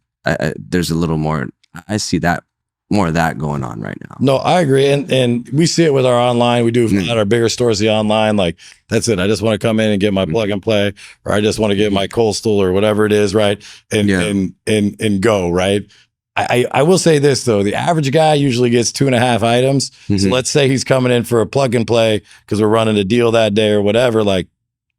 There's a little more, I see that more of that going on right now. No, I agree. And we see it with our online. We do at our bigger stores, the online, like, that's it. I just want to come in and get my plug and play, or I just want to get my coastal or whatever it is, right? And go, right? I will say this though, the average guy usually gets 2.5 items. So let's say he's coming in for a plug and play because we're running a deal that day or whatever, like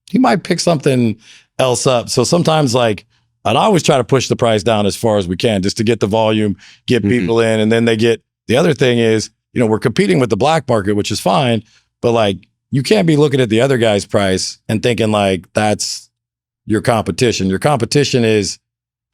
he might pick something else up. So sometimes like, I'd always try to push the price down as far as we can just to get the volume, get people in. And then they get, the other thing is, you know, we're competing with the black market, which is fine, but like, you can't be looking at the other guy's price and thinking like, that's your competition. Your competition is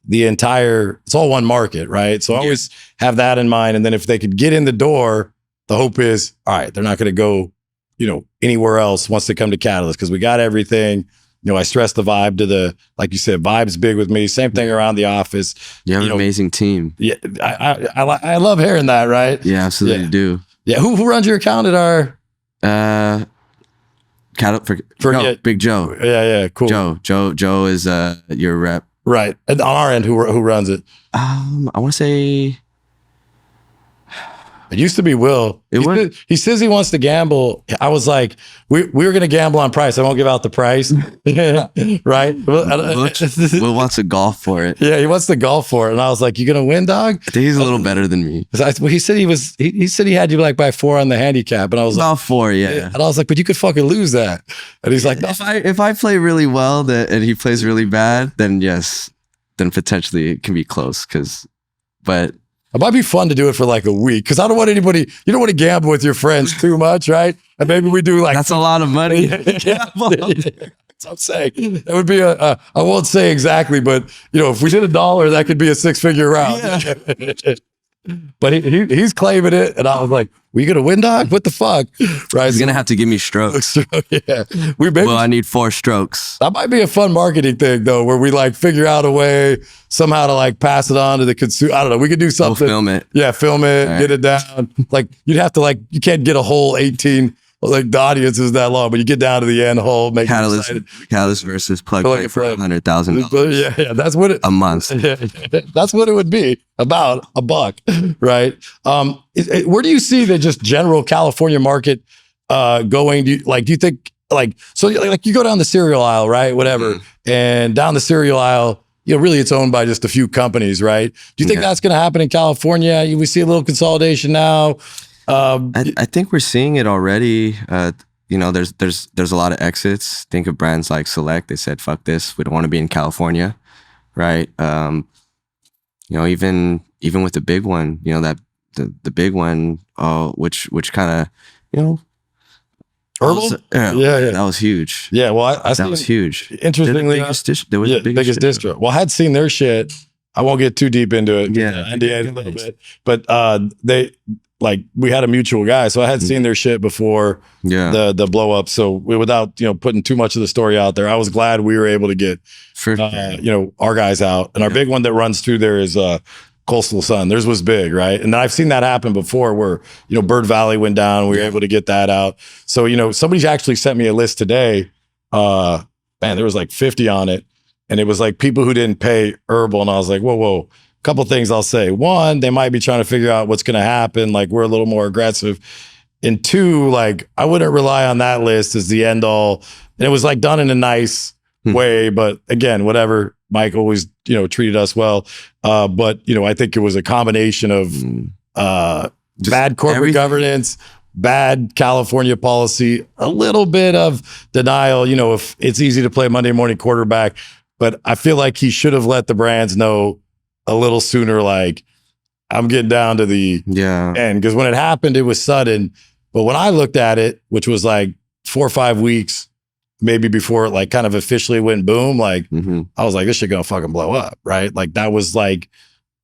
the entire, it's all one market, right? So always have that in mind. And then if they could get in the door, the hope is, all right, they're not going to go, you know, anywhere else once they come to Catalyst because we got everything. You know, I stress the vibe to the, like you said, vibe's big with me. Same thing around the office. You have an amazing team. Yeah, I love hearing that, right? Yeah, absolutely do. Yeah, who runs your account at our? Big Joe. Yeah, cool. Joe is your rep. Right. And on our end, who runs it? I want to say it used to be Will. He says he wants to gamble. I was like, we were going to gamble on price. I won't give out the price. Right. Will wants to golf for it. Yeah, he wants to golf for it. And I was like, you going to win, dog? I think he's a little better than me. Well, he said he said he had you like by 4 on the handicap. And I was about like, 4, yeah. And I was like, but you could fucking lose that. And he's like, no. If I play really well and he plays really bad, then yes, then potentially it can be close. But it might be fun to do it for like a week because I don't want anybody, you don't want to gamble with your friends too much, right? And maybe we do like, that's a lot of money. That's what I'm saying. It would be I won't say exactly, but you know, if we did $1, that could be a 6-figure round. Yeah. But he's claiming it. And I was like, we going to win, dog? What the fuck? Right. He's going to have to give me strokes. Yeah. I need 4 strokes. That might be a fun marketing thing though, where we like figure out a way somehow to like pass it on to the consumer. I don't know. We could do something. We'll film it. Yeah. Film it, get it down. Like you'd have to like, you can't get a whole 18, like the audience is that long, but you get down to the end hole, make Catalyst versus PLUGPLAY for $100,000. Yeah, that's what a month. That's what it would be, about $1, right? Where do you see the just general California market going? Do you think like you go down the cereal aisle, right? Whatever, and down the cereal aisle, you know, really it's owned by just a few companies, right? Do you think that's going to happen in California? We see a little consolidation now. I think we're seeing it already. You know, there's a lot of exits. Think of brands like Select. They said, "Fuck this. We don't want to be in California," right? You know, even with the big one, you know, that the big one, which kind of, you know, Herbal? Yeah, that was huge. Yeah, well, that was huge. Interestingly, there was the biggest distro. Well, I had seen their shit. I won't get too deep into it. Yeah, NDA a little bit, but they. Like we had a mutual guy, so I had seen their shit before the blow up. So without putting too much of the story out there, I was glad we were able to get our guys out. And our big one that runs through there is Coastal Sun. Theirs was big, right? And I've seen that happen before, where Bird Valley went down. We were able to get that out. So somebody's actually sent me a list today. Man, there was like 50 on it, and it was like people who didn't pay herbal, and I was like, whoa. Couple things I'll say. One, they might be trying to figure out what's going to happen. Like we're a little more aggressive. And 2, like I wouldn't rely on that list as the end all. And it was like done in a nice way. But again, whatever, Mike always, treated us well. But I think it was a combination of bad corporate governance, bad California policy, a little bit of denial. If it's easy to play Monday morning quarterback, but I feel like he should have let the brands know a little sooner, like I'm getting down to the end. Because when it happened, it was sudden. But when I looked at it, which was like 4 or 5 weeks, maybe before it like kind of officially went boom, like I was like, this shit gonna fucking blow up, right? Like that was like,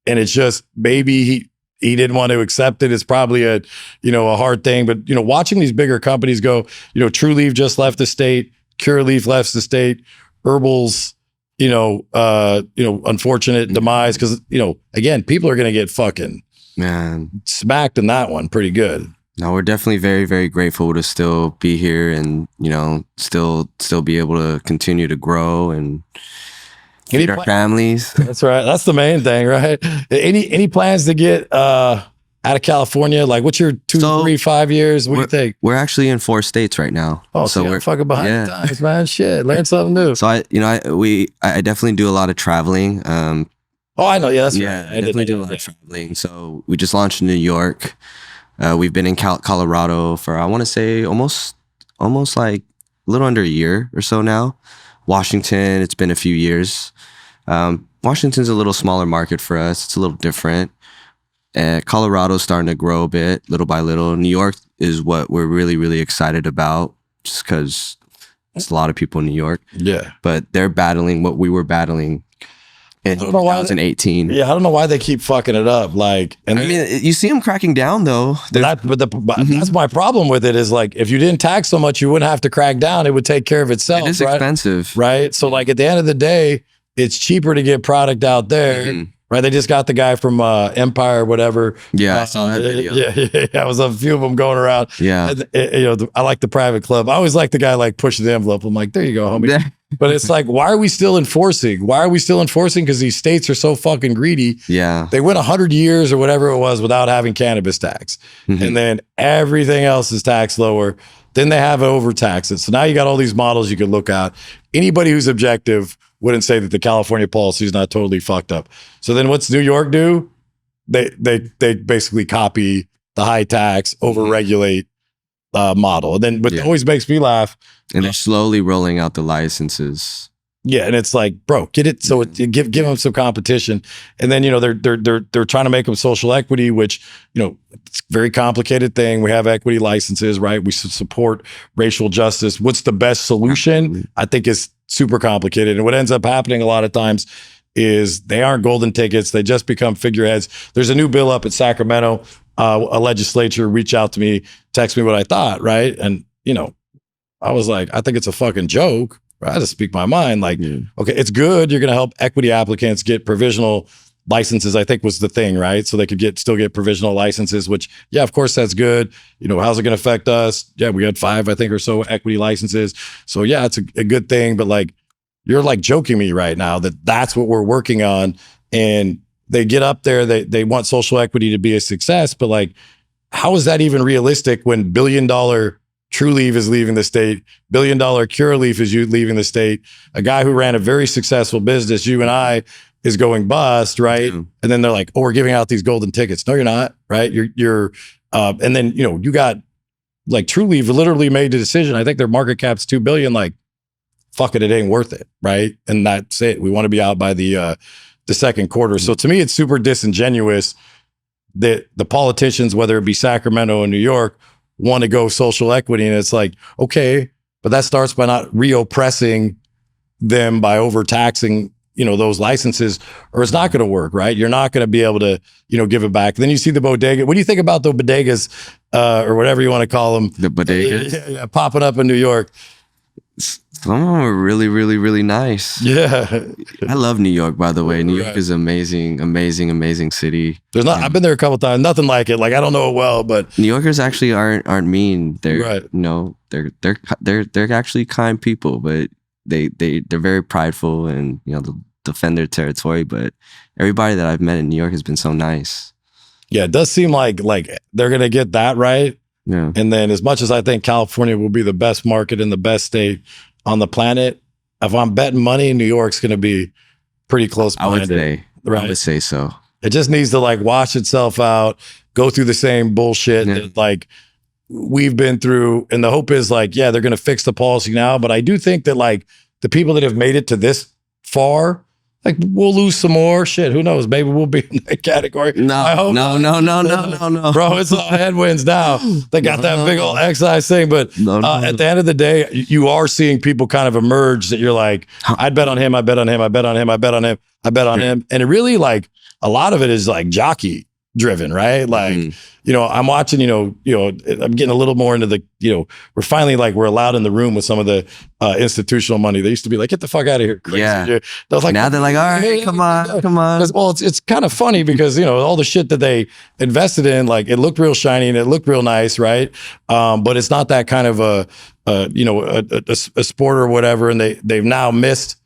and it's just maybe he didn't want to accept it. It's probably a hard thing. But, watching these bigger companies go, True Leaf just left the state, Cure Leaf left the state, Herbal's, unfortunate demise. Cause, again, people are going to get fucking smacked in that one pretty good. No, we're definitely very, very grateful to still be here and, still be able to continue to grow and feed our families. That's right. That's the main thing, right? Any plans to get out of California? Like, what's your 2, 3, 5 years? What do you think? We're actually in 4 states right now. Oh, so we're fucking behind the times, man. Shit, learn something new. So I definitely do a lot of traveling. Oh, I know. Yeah, that's right. I definitely do a lot of traveling. So we just launched in New York. We've been in Colorado for, I want to say, almost like a little under a year or so now. Washington, it's been a few years. Washington's a little smaller market for us. It's a little different. Colorado's starting to grow a bit, little by little. New York is what we're really, really excited about, just because there's a lot of people in New York. Yeah. But they're battling what we were battling in 2018. I don't know why they keep fucking it up. Like, and I mean, you see them cracking down though. That's my problem with it. Is like, if you didn't tax so much, you wouldn't have to crack down. It would take care of itself. It is expensive, right? So, like, at the end of the day, it's cheaper to get product out there. Right, they just got the guy from Empire or whatever. Yeah, I saw that video. Yeah, it was a few of them going around. Yeah, and, I like the private club. I always like the guy like pushing the envelope. I'm like, there you go, homie. But it's like, why are we still enforcing? Why are we still enforcing? Because these states are so fucking greedy. Yeah, they went 100 years or whatever it was without having cannabis tax, and then everything else is taxed lower. Then they have overtax it. So now you got all these models you could look at. Anybody who's objective wouldn't say that the California policy is not totally fucked up. So then what's New York do? They basically copy the high tax, overregulate model. And then, but it always makes me laugh. And they're slowly rolling out the licenses. Yeah, and it's like, bro, get it. So give them some competition, and then they're trying to make them social equity, which it's a very complicated thing. We have equity licenses, right? We support racial justice. What's the best solution? I think is super complicated, and what ends up happening a lot of times is they aren't golden tickets. They just become figureheads. There's a new bill up in Sacramento. A legislature reached out to me, text me what I thought, right? And I was like, I think it's a fucking joke. I just speak my mind. Like, okay, it's good. You're going to help equity applicants get provisional licenses, I think was the thing, right? So they could still get provisional licenses, which, yeah, of course that's good. How's it going to affect us? Yeah, we had 5, I think, or so equity licenses. So yeah, it's a good thing. But like, you're like joking me right now that that's what we're working on. And they get up there, they want social equity to be a success. But like, how is that even realistic when $1 billion True Leaf is leaving the state, $1 billion Cure Leaf is leaving the state, a guy who ran a very successful business, you and I, is going bust, right? And then they're like, oh, we're giving out these golden tickets. No, you're not, right? You're and then you got like True Leaf literally made the decision. I think their market cap's $2 billion. Like, fuck it ain't worth it, right? And that's it. We want to be out by the second quarter. So to me, it's super disingenuous that the politicians, whether it be Sacramento or New York, want to go social equity. And it's like, okay, but that starts by not reoppressing them by overtaxing, those licenses, or it's not going to work, right? You're not going to be able to, give it back. Then you see the bodega. What do you think about the bodegas or whatever you want to call them? The bodegas? Yeah, popping up in New York. Some of them are really, really, really nice. Yeah. I love New York, by the way. New York is amazing, amazing, amazing city. I've been there a couple times. Nothing like it. Like, I don't know it well, but New Yorkers actually aren't mean. They're they're actually kind people, but they're very prideful and they'll defend their territory. But everybody that I've met in New York has been so nice. Yeah, it does seem like they're gonna get that right. Yeah. And then, as much as I think California will be the best market and the best state on the planet, if I'm betting money, New York's going to be pretty close behind I would say so. It just needs to wash itself out, go through the same bullshit that we've been through. And the hope is they're going to fix the policy now. But I do think that the people that have made it to this far, we'll lose some more shit. Who knows? Maybe we'll be in that category. No. Bro, it's all headwinds now. They got that big old excise thing. But at the end of the day, you are seeing people kind of emerge that you're like, I'd bet on him. I bet on him. I bet on him. I bet on him. I bet on him. And it really a lot of it is jockey. driven, right? Like, you know, I'm watching, I'm getting a little more into the, we're finally like, we're allowed in the room with some of the institutional money. They used to be like, get the fuck out of here. Crazy. Yeah. They was like, Now they're like, all right, come on. Well, it's kind of funny because, all the shit that they invested in, like it looked real shiny and it looked real nice, right? But it's not that kind of a sport or whatever. And they've now missed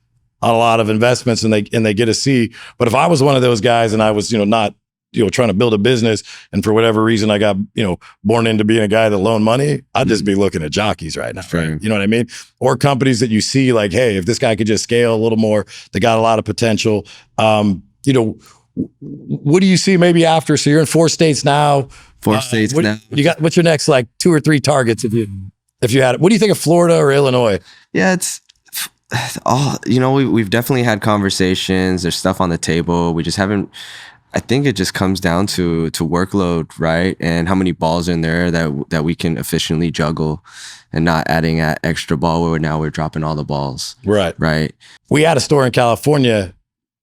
on a lot of investments and they get a C. But if I was one of those guys and I was, not, trying to build a business and for whatever reason I got, born into being a guy that loaned money, I'd just be looking at jockeys right now. Right? You know what I mean? Or companies that you see like, hey, if this guy could just scale a little more, they got a lot of potential. What do you see maybe after? So you're in 4 states now. 4 states now. What's your next like 2 or 3 targets if you had it? What do you think of Florida or Illinois? Yeah, it's all, we've definitely had conversations. There's stuff on the table. We just haven't. I think it just comes down to workload, right? And how many balls in there that we can efficiently juggle and not adding that extra ball where now we're dropping all the balls. Right. We had a store in California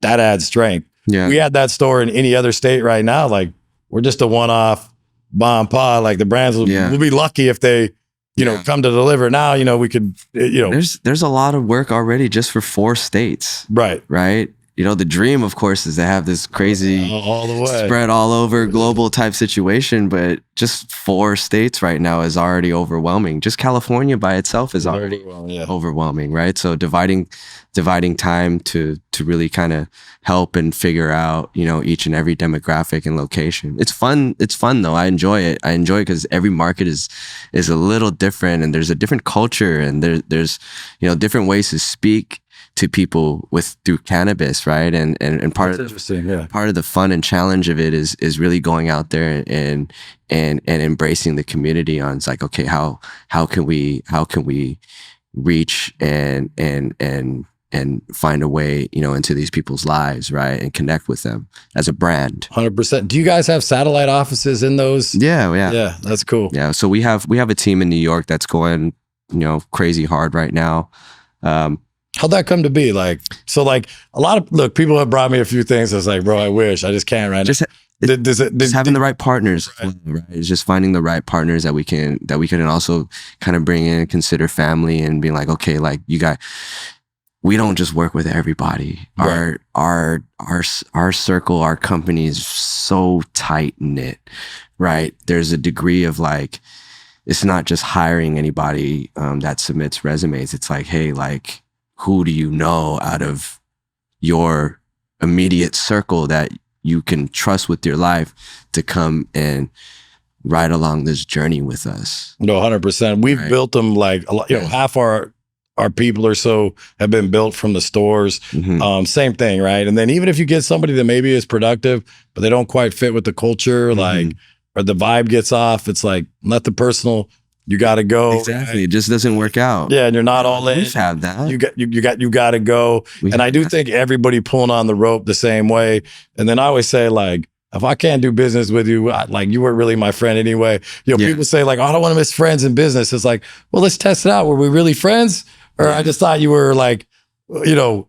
that adds strength. Yeah. We had that store in any other state right now. Like we're just a one-off bomb pod. Like the brands will be lucky if they, come to deliver. Now, we could, There's a lot of work already just for 4 states. Right. The dream, of course, is to have this crazy all the way spread all over global type situation, but just 4 states right now is already overwhelming. Just California by itself is already overwhelming, right? So dividing time to really kind of help and figure out, each and every demographic and location. It's fun. It's fun though. I enjoy it. Because every market is a little different and there's a different culture and there's different ways to speak to people through cannabis, right? And part of the fun and challenge of it is really going out there and embracing the community on it's like, okay, how can we reach and find a way, into these people's lives, right? And connect with them as a brand. 100%. Do you guys have satellite offices in those? Yeah, that's cool. Yeah, so we have a team in New York that's going, crazy hard right now. How'd that come to be? Like, so like a lot of, people have brought me a few things. I was like, bro, I wish I just can't right now. Just having the right partners, right? It's just finding the right partners that we can also kind of bring in and consider family and being like, okay, like we don't just work with everybody. Right. Our circle, our company is so tight knit, right? There's a degree of like, it's not just hiring anybody that submits resumes. It's like, hey, like, who do you know out of your immediate circle that you can trust with your life to come and ride along this journey with us? No, 100%. We've built them like, half our people or so have been built from the stores. Same thing, right? And then even if you get somebody that maybe is productive, but they don't quite fit with the culture, like, or the vibe gets off, it's like, let the personal, you got to go. Exactly. Right? It just doesn't work out. Yeah. And you're not all in. We've had that. You got to go. And I do think everybody pulling on the rope the same way. And then I always say like, if I can't do business with you, like you weren't really my friend anyway. People say like, oh, I don't want to miss friends in business. It's like, well, let's test it out. Were we really friends? Or I just thought you were like,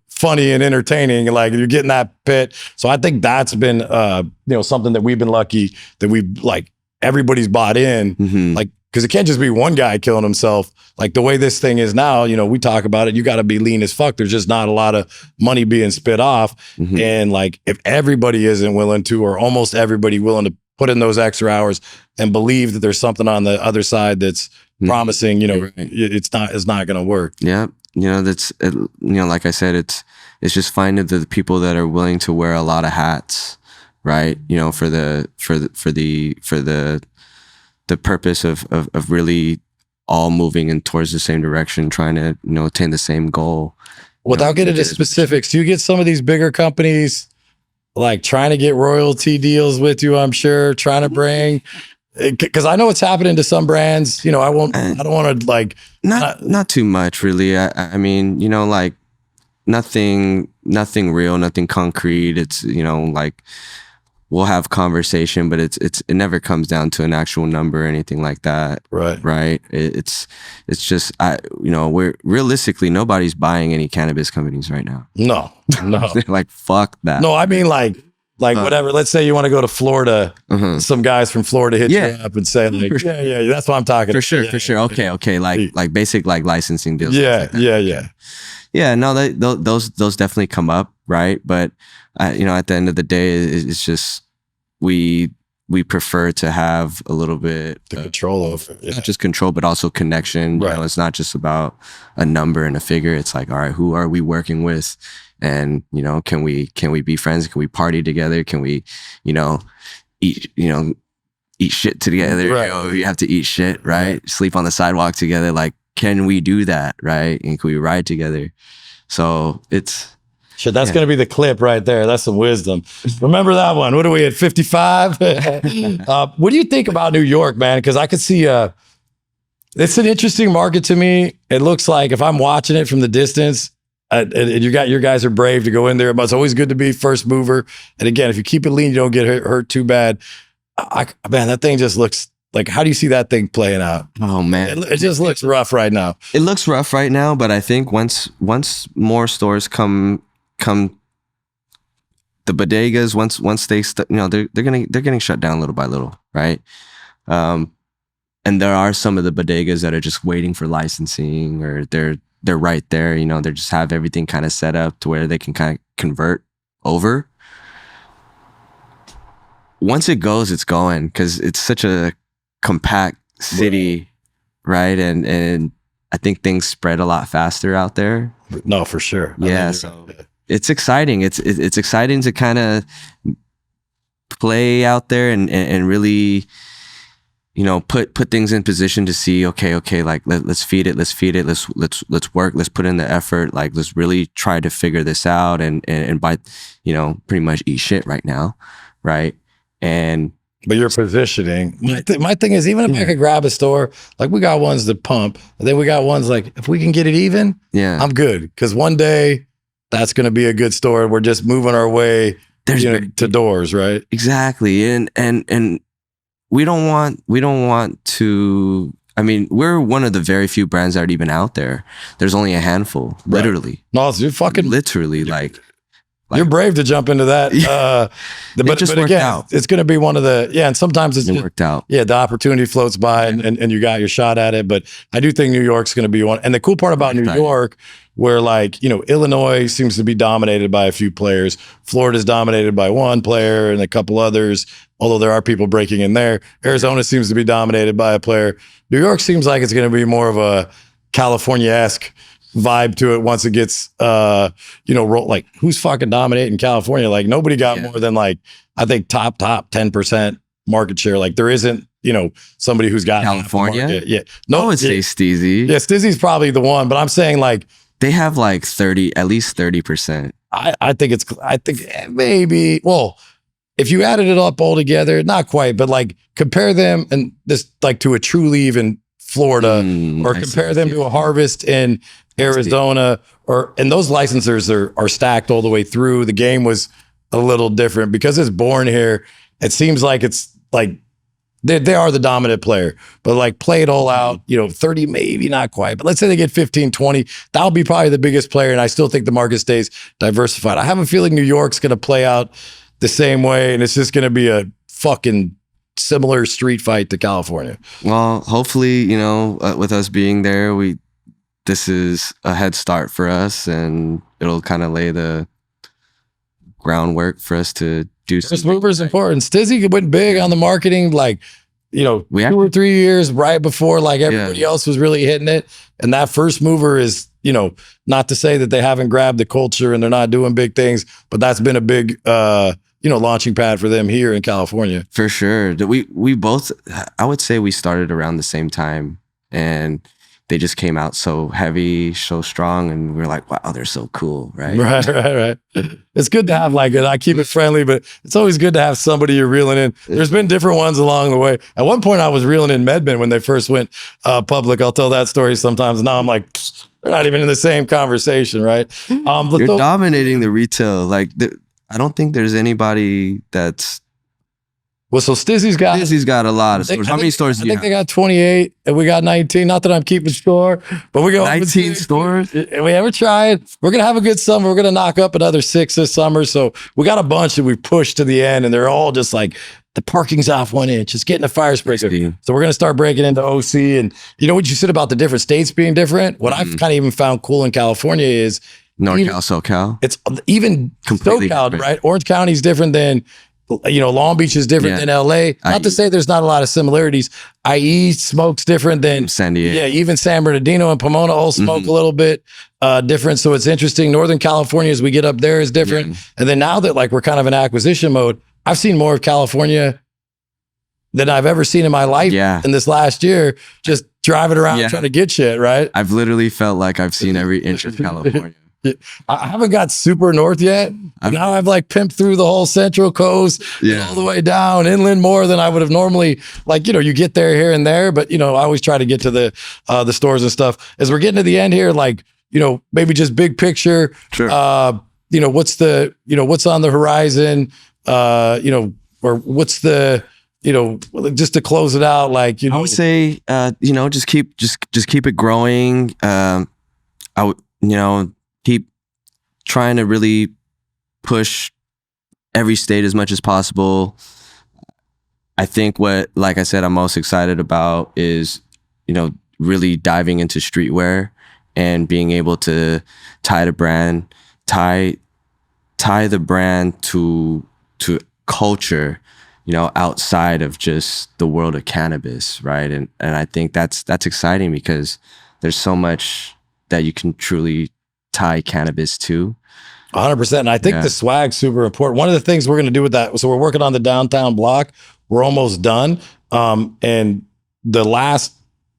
funny and entertaining, like you're getting that pit. So I think that's been, something that we've been lucky that we've like, everybody's bought in, like, because it can't just be one guy killing himself. Like the way this thing is now, we talk about it, you got to be lean as fuck. There's just not a lot of money being spit off. And like, if everybody isn't willing to, or almost everybody willing to put in those extra hours and believe that there's something on the other side that's promising, it's not going to work. Yeah. That's, like I said, it's just finding the people that are willing to wear a lot of hats, right? For the purpose of really all moving in towards the same direction, trying to, attain the same goal. Without getting into specifics, do you get some of these bigger companies like trying to get royalty deals with you, I'm sure, trying to bring, because I know it's happening to some brands, I don't want to like. Not too much really. I mean, like nothing real, nothing concrete. It's, like, we'll have conversation, but it never comes down to an actual number or anything like that. Right. It's just, we're realistically, nobody's buying any cannabis companies right now. No. They're like, fuck that. No, I mean like Like whatever. Let's say you want to go to Florida. Uh-huh. Some guys from Florida hit Yeah. you up and say like, yeah, that's what I'm talking For about. sure, Yeah, for sure. Okay. Like basic like licensing deals. Yeah, like yeah. Yeah, no, those definitely come up, right? But you know, at the end of the day, it's just we prefer to have a little bit The control of it. not just control, but also connection. Right. You know, it's not just about a number and a figure. It's like, all right, who are we working with? And you know, can we be friends? Can we party together? Can we, eat shit together? Right. You know, you have to eat shit, right? Sleep on the sidewalk together. Like, can we do that, right? And can we ride together? So it's shit. That's gonna be the clip right there. That's some wisdom. Remember that one? What are we at 55? What do you think about New York, man? Because I could see it's an interesting market to me. It looks like if I'm watching it from the distance, and your guys are brave to go in there. But it's always good to be first mover. And again, if you keep it lean, you don't get hurt too bad. Man, that thing just looks like. How do you see that thing playing out? Oh man, It just looks rough right now. It looks rough right now, but I think once more stores come, the bodegas once they they're getting shut down little by little, right? And there are some of the bodegas that are just waiting for licensing, or they're right there. You know, they just have everything kind of set up to where they can kind of convert over. Once it goes, it's going, because it's such a compact city, right? And I think things spread a lot faster out there. No, for sure. Yeah, so it's exciting. It's exciting to kind of play out there and really, put things in position to see. Okay, like let's feed it. Let's work. Let's put in the effort. Like, let's really try to figure this out and by, pretty much eat shit right now, right? But you're positioning. My thing is, even if I could grab a store, like we got ones that pump, and then we got ones like, if we can get it even, I'm good. Because one day that's going to be a good store. We're just moving our way to doors, right? Exactly. And we don't want to. I mean, we're one of the very few brands that are even out there. There's only a handful, literally. No, it's fucking literally like. You're brave to jump into that. But again, out. It's going to be one of the, and sometimes it worked out. Yeah, the opportunity floats by and you got your shot at it. But I do think New York's going to be one. And the cool part about New York, where Illinois seems to be dominated by a few players. Florida's dominated by one player and a couple others, although there are people breaking in there. Arizona seems to be dominated by a player. New York seems like it's going to be more of a California-esque vibe to it once it gets like, who's fucking dominating California? Like, nobody got more than like, I think top 10% market share. Like, there isn't somebody who's got California. Yeah, no, I would say Stizzy. Yeah, Stizzy's probably the one, but I'm saying like they have like at least 30%. I think maybe, well, if you added it up all together, not quite, but like compare them and this like to a True Leave in Florida, or compare them to a Harvest in Arizona, and those licensors are stacked all the way through. The game was a little different because it's born here. It seems like it's like they are the dominant player, but like play it all out, 30, maybe not quite, but let's say they get 15, 20, that'll be probably the biggest player. And I still think the market stays diversified. I have a feeling New York's going to play out the same way, and it's just going to be a fucking similar street fight to California. Well, hopefully, with us being there, this is a head start for us, and it'll kind of lay the groundwork for us to do something. First mover is important. Stizzy went big on the marketing, like, 2 or 3 years right before like everybody else was really hitting it. And that first mover is, not to say that they haven't grabbed the culture and they're not doing big things, but that's been a big, launching pad for them here in California. For sure. We both, I would say we started around the same time, and they just came out so heavy, so strong, and we're like, wow, they're so cool, right? Right. It's good to have I keep it friendly, but it's always good to have somebody you're reeling in. There's been different ones along the way. At one point, I was reeling in MedBen when they first went public. I'll tell that story sometimes. Now I'm like, they're not even in the same conversation, right? You're dominating the retail. Like, I don't think there's anybody that's Well, so Stizzy's got a lot of stores. How many stores do you I have? think they got 28 and we got 19. Not that I'm keeping score, but we go 19 stores. We ever tried. We're going to have a good summer. We're going to knock up another 6 this summer. So we got a bunch that we pushed to the end and they're all just like, the parking's off 1 inch. Just getting a fire sprinkler. So we're going to start breaking into OC. And you know what you said about the different states being different? What I've kind of even found cool in California is NorCal, SoCal. It's even Completely SoCal, different. right? Orange County is different than, you know, Long Beach is different than LA. Not to say there's not a lot of similarities. IE smokes different than San Diego. Yeah, even San Bernardino and Pomona all smoke a little bit different. So it's interesting. Northern California, as we get up there, is different. And then now that like we're kind of in acquisition mode, I've seen more of California than I've ever seen in my life in this last year, just driving around trying to get shit, right? I've literally felt like I've seen every inch of California. I haven't got super north yet. Now I've like pimped through the whole Central Coast all the way down inland more than I would have normally. Like, you know, you get there here and there, but you know, I always try to get to the stores and stuff. As we're getting to the end here, like, you know, maybe just big picture. Sure. You know, what's on the horizon? You know, or what's the, you know, just to close it out, like, you know, I would say, you know, just keep it growing. I would, you know, keep trying to really push every state as much as possible. I think what, like I said, I'm most excited about is, you know, really diving into streetwear and being able to tie the brand to culture, you know, outside of just the world of cannabis, right? And I think that's exciting because there's so much that you can truly tie cannabis to. 100%. And I think the swag's super important. One of the things we're going to do with that, so we're working on the downtown block. We're almost done. And the last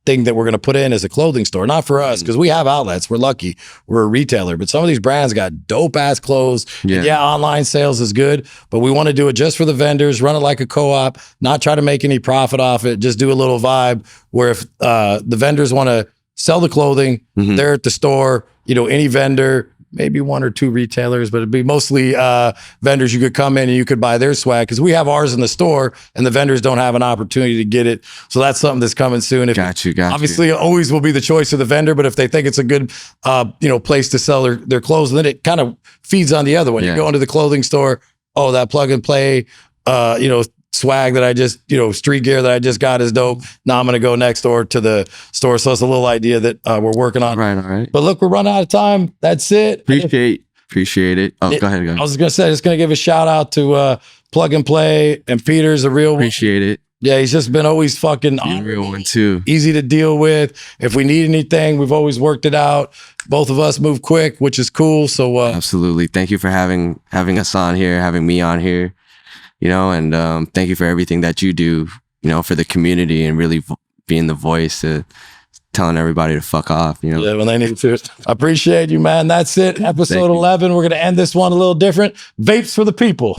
thing that we're going to put in is a clothing store. Not for us, because we have outlets. We're lucky. We're a retailer. But some of these brands got dope-ass clothes. Yeah, online sales is good. But we want to do it just for the vendors, run it like a co-op, not try to make any profit off it, just do a little vibe where if the vendors want to sell the clothing, they're at the store, you know, any vendor, maybe 1 or 2 retailers, but it'd be mostly vendors. You could come in and you could buy their swag because we have ours in the store and the vendors don't have an opportunity to get it. So that's something that's coming soon. Got you. Obviously, it always will be the choice of the vendor, but if they think it's a good, you know, place to sell their clothes, then it kind of feeds on the other one. You go into the clothing store, oh, that plug and play, you know, swag that I just, you know, street gear that I just got is dope. Now I'm going to go next door to the store. So it's a little idea that we're working on. All right. But look, we're running out of time. That's it. Appreciate it. Oh, go ahead. I was going to say, just going to give a shout out to Plug and Play, and Peter's a real Appreciate it. Yeah, he's just been always fucking a real one too. Easy to deal with. If we need anything, we've always worked it out. Both of us move quick, which is cool. So absolutely. Thank you for having us on here, having me on here. You know, and thank you for everything that you do, you know, for the community and really being the voice to telling everybody to fuck off, you know. Yeah, when they need to. I appreciate you, man. That's it. Episode 11. We're going to end this one a little different. Vapes for the people.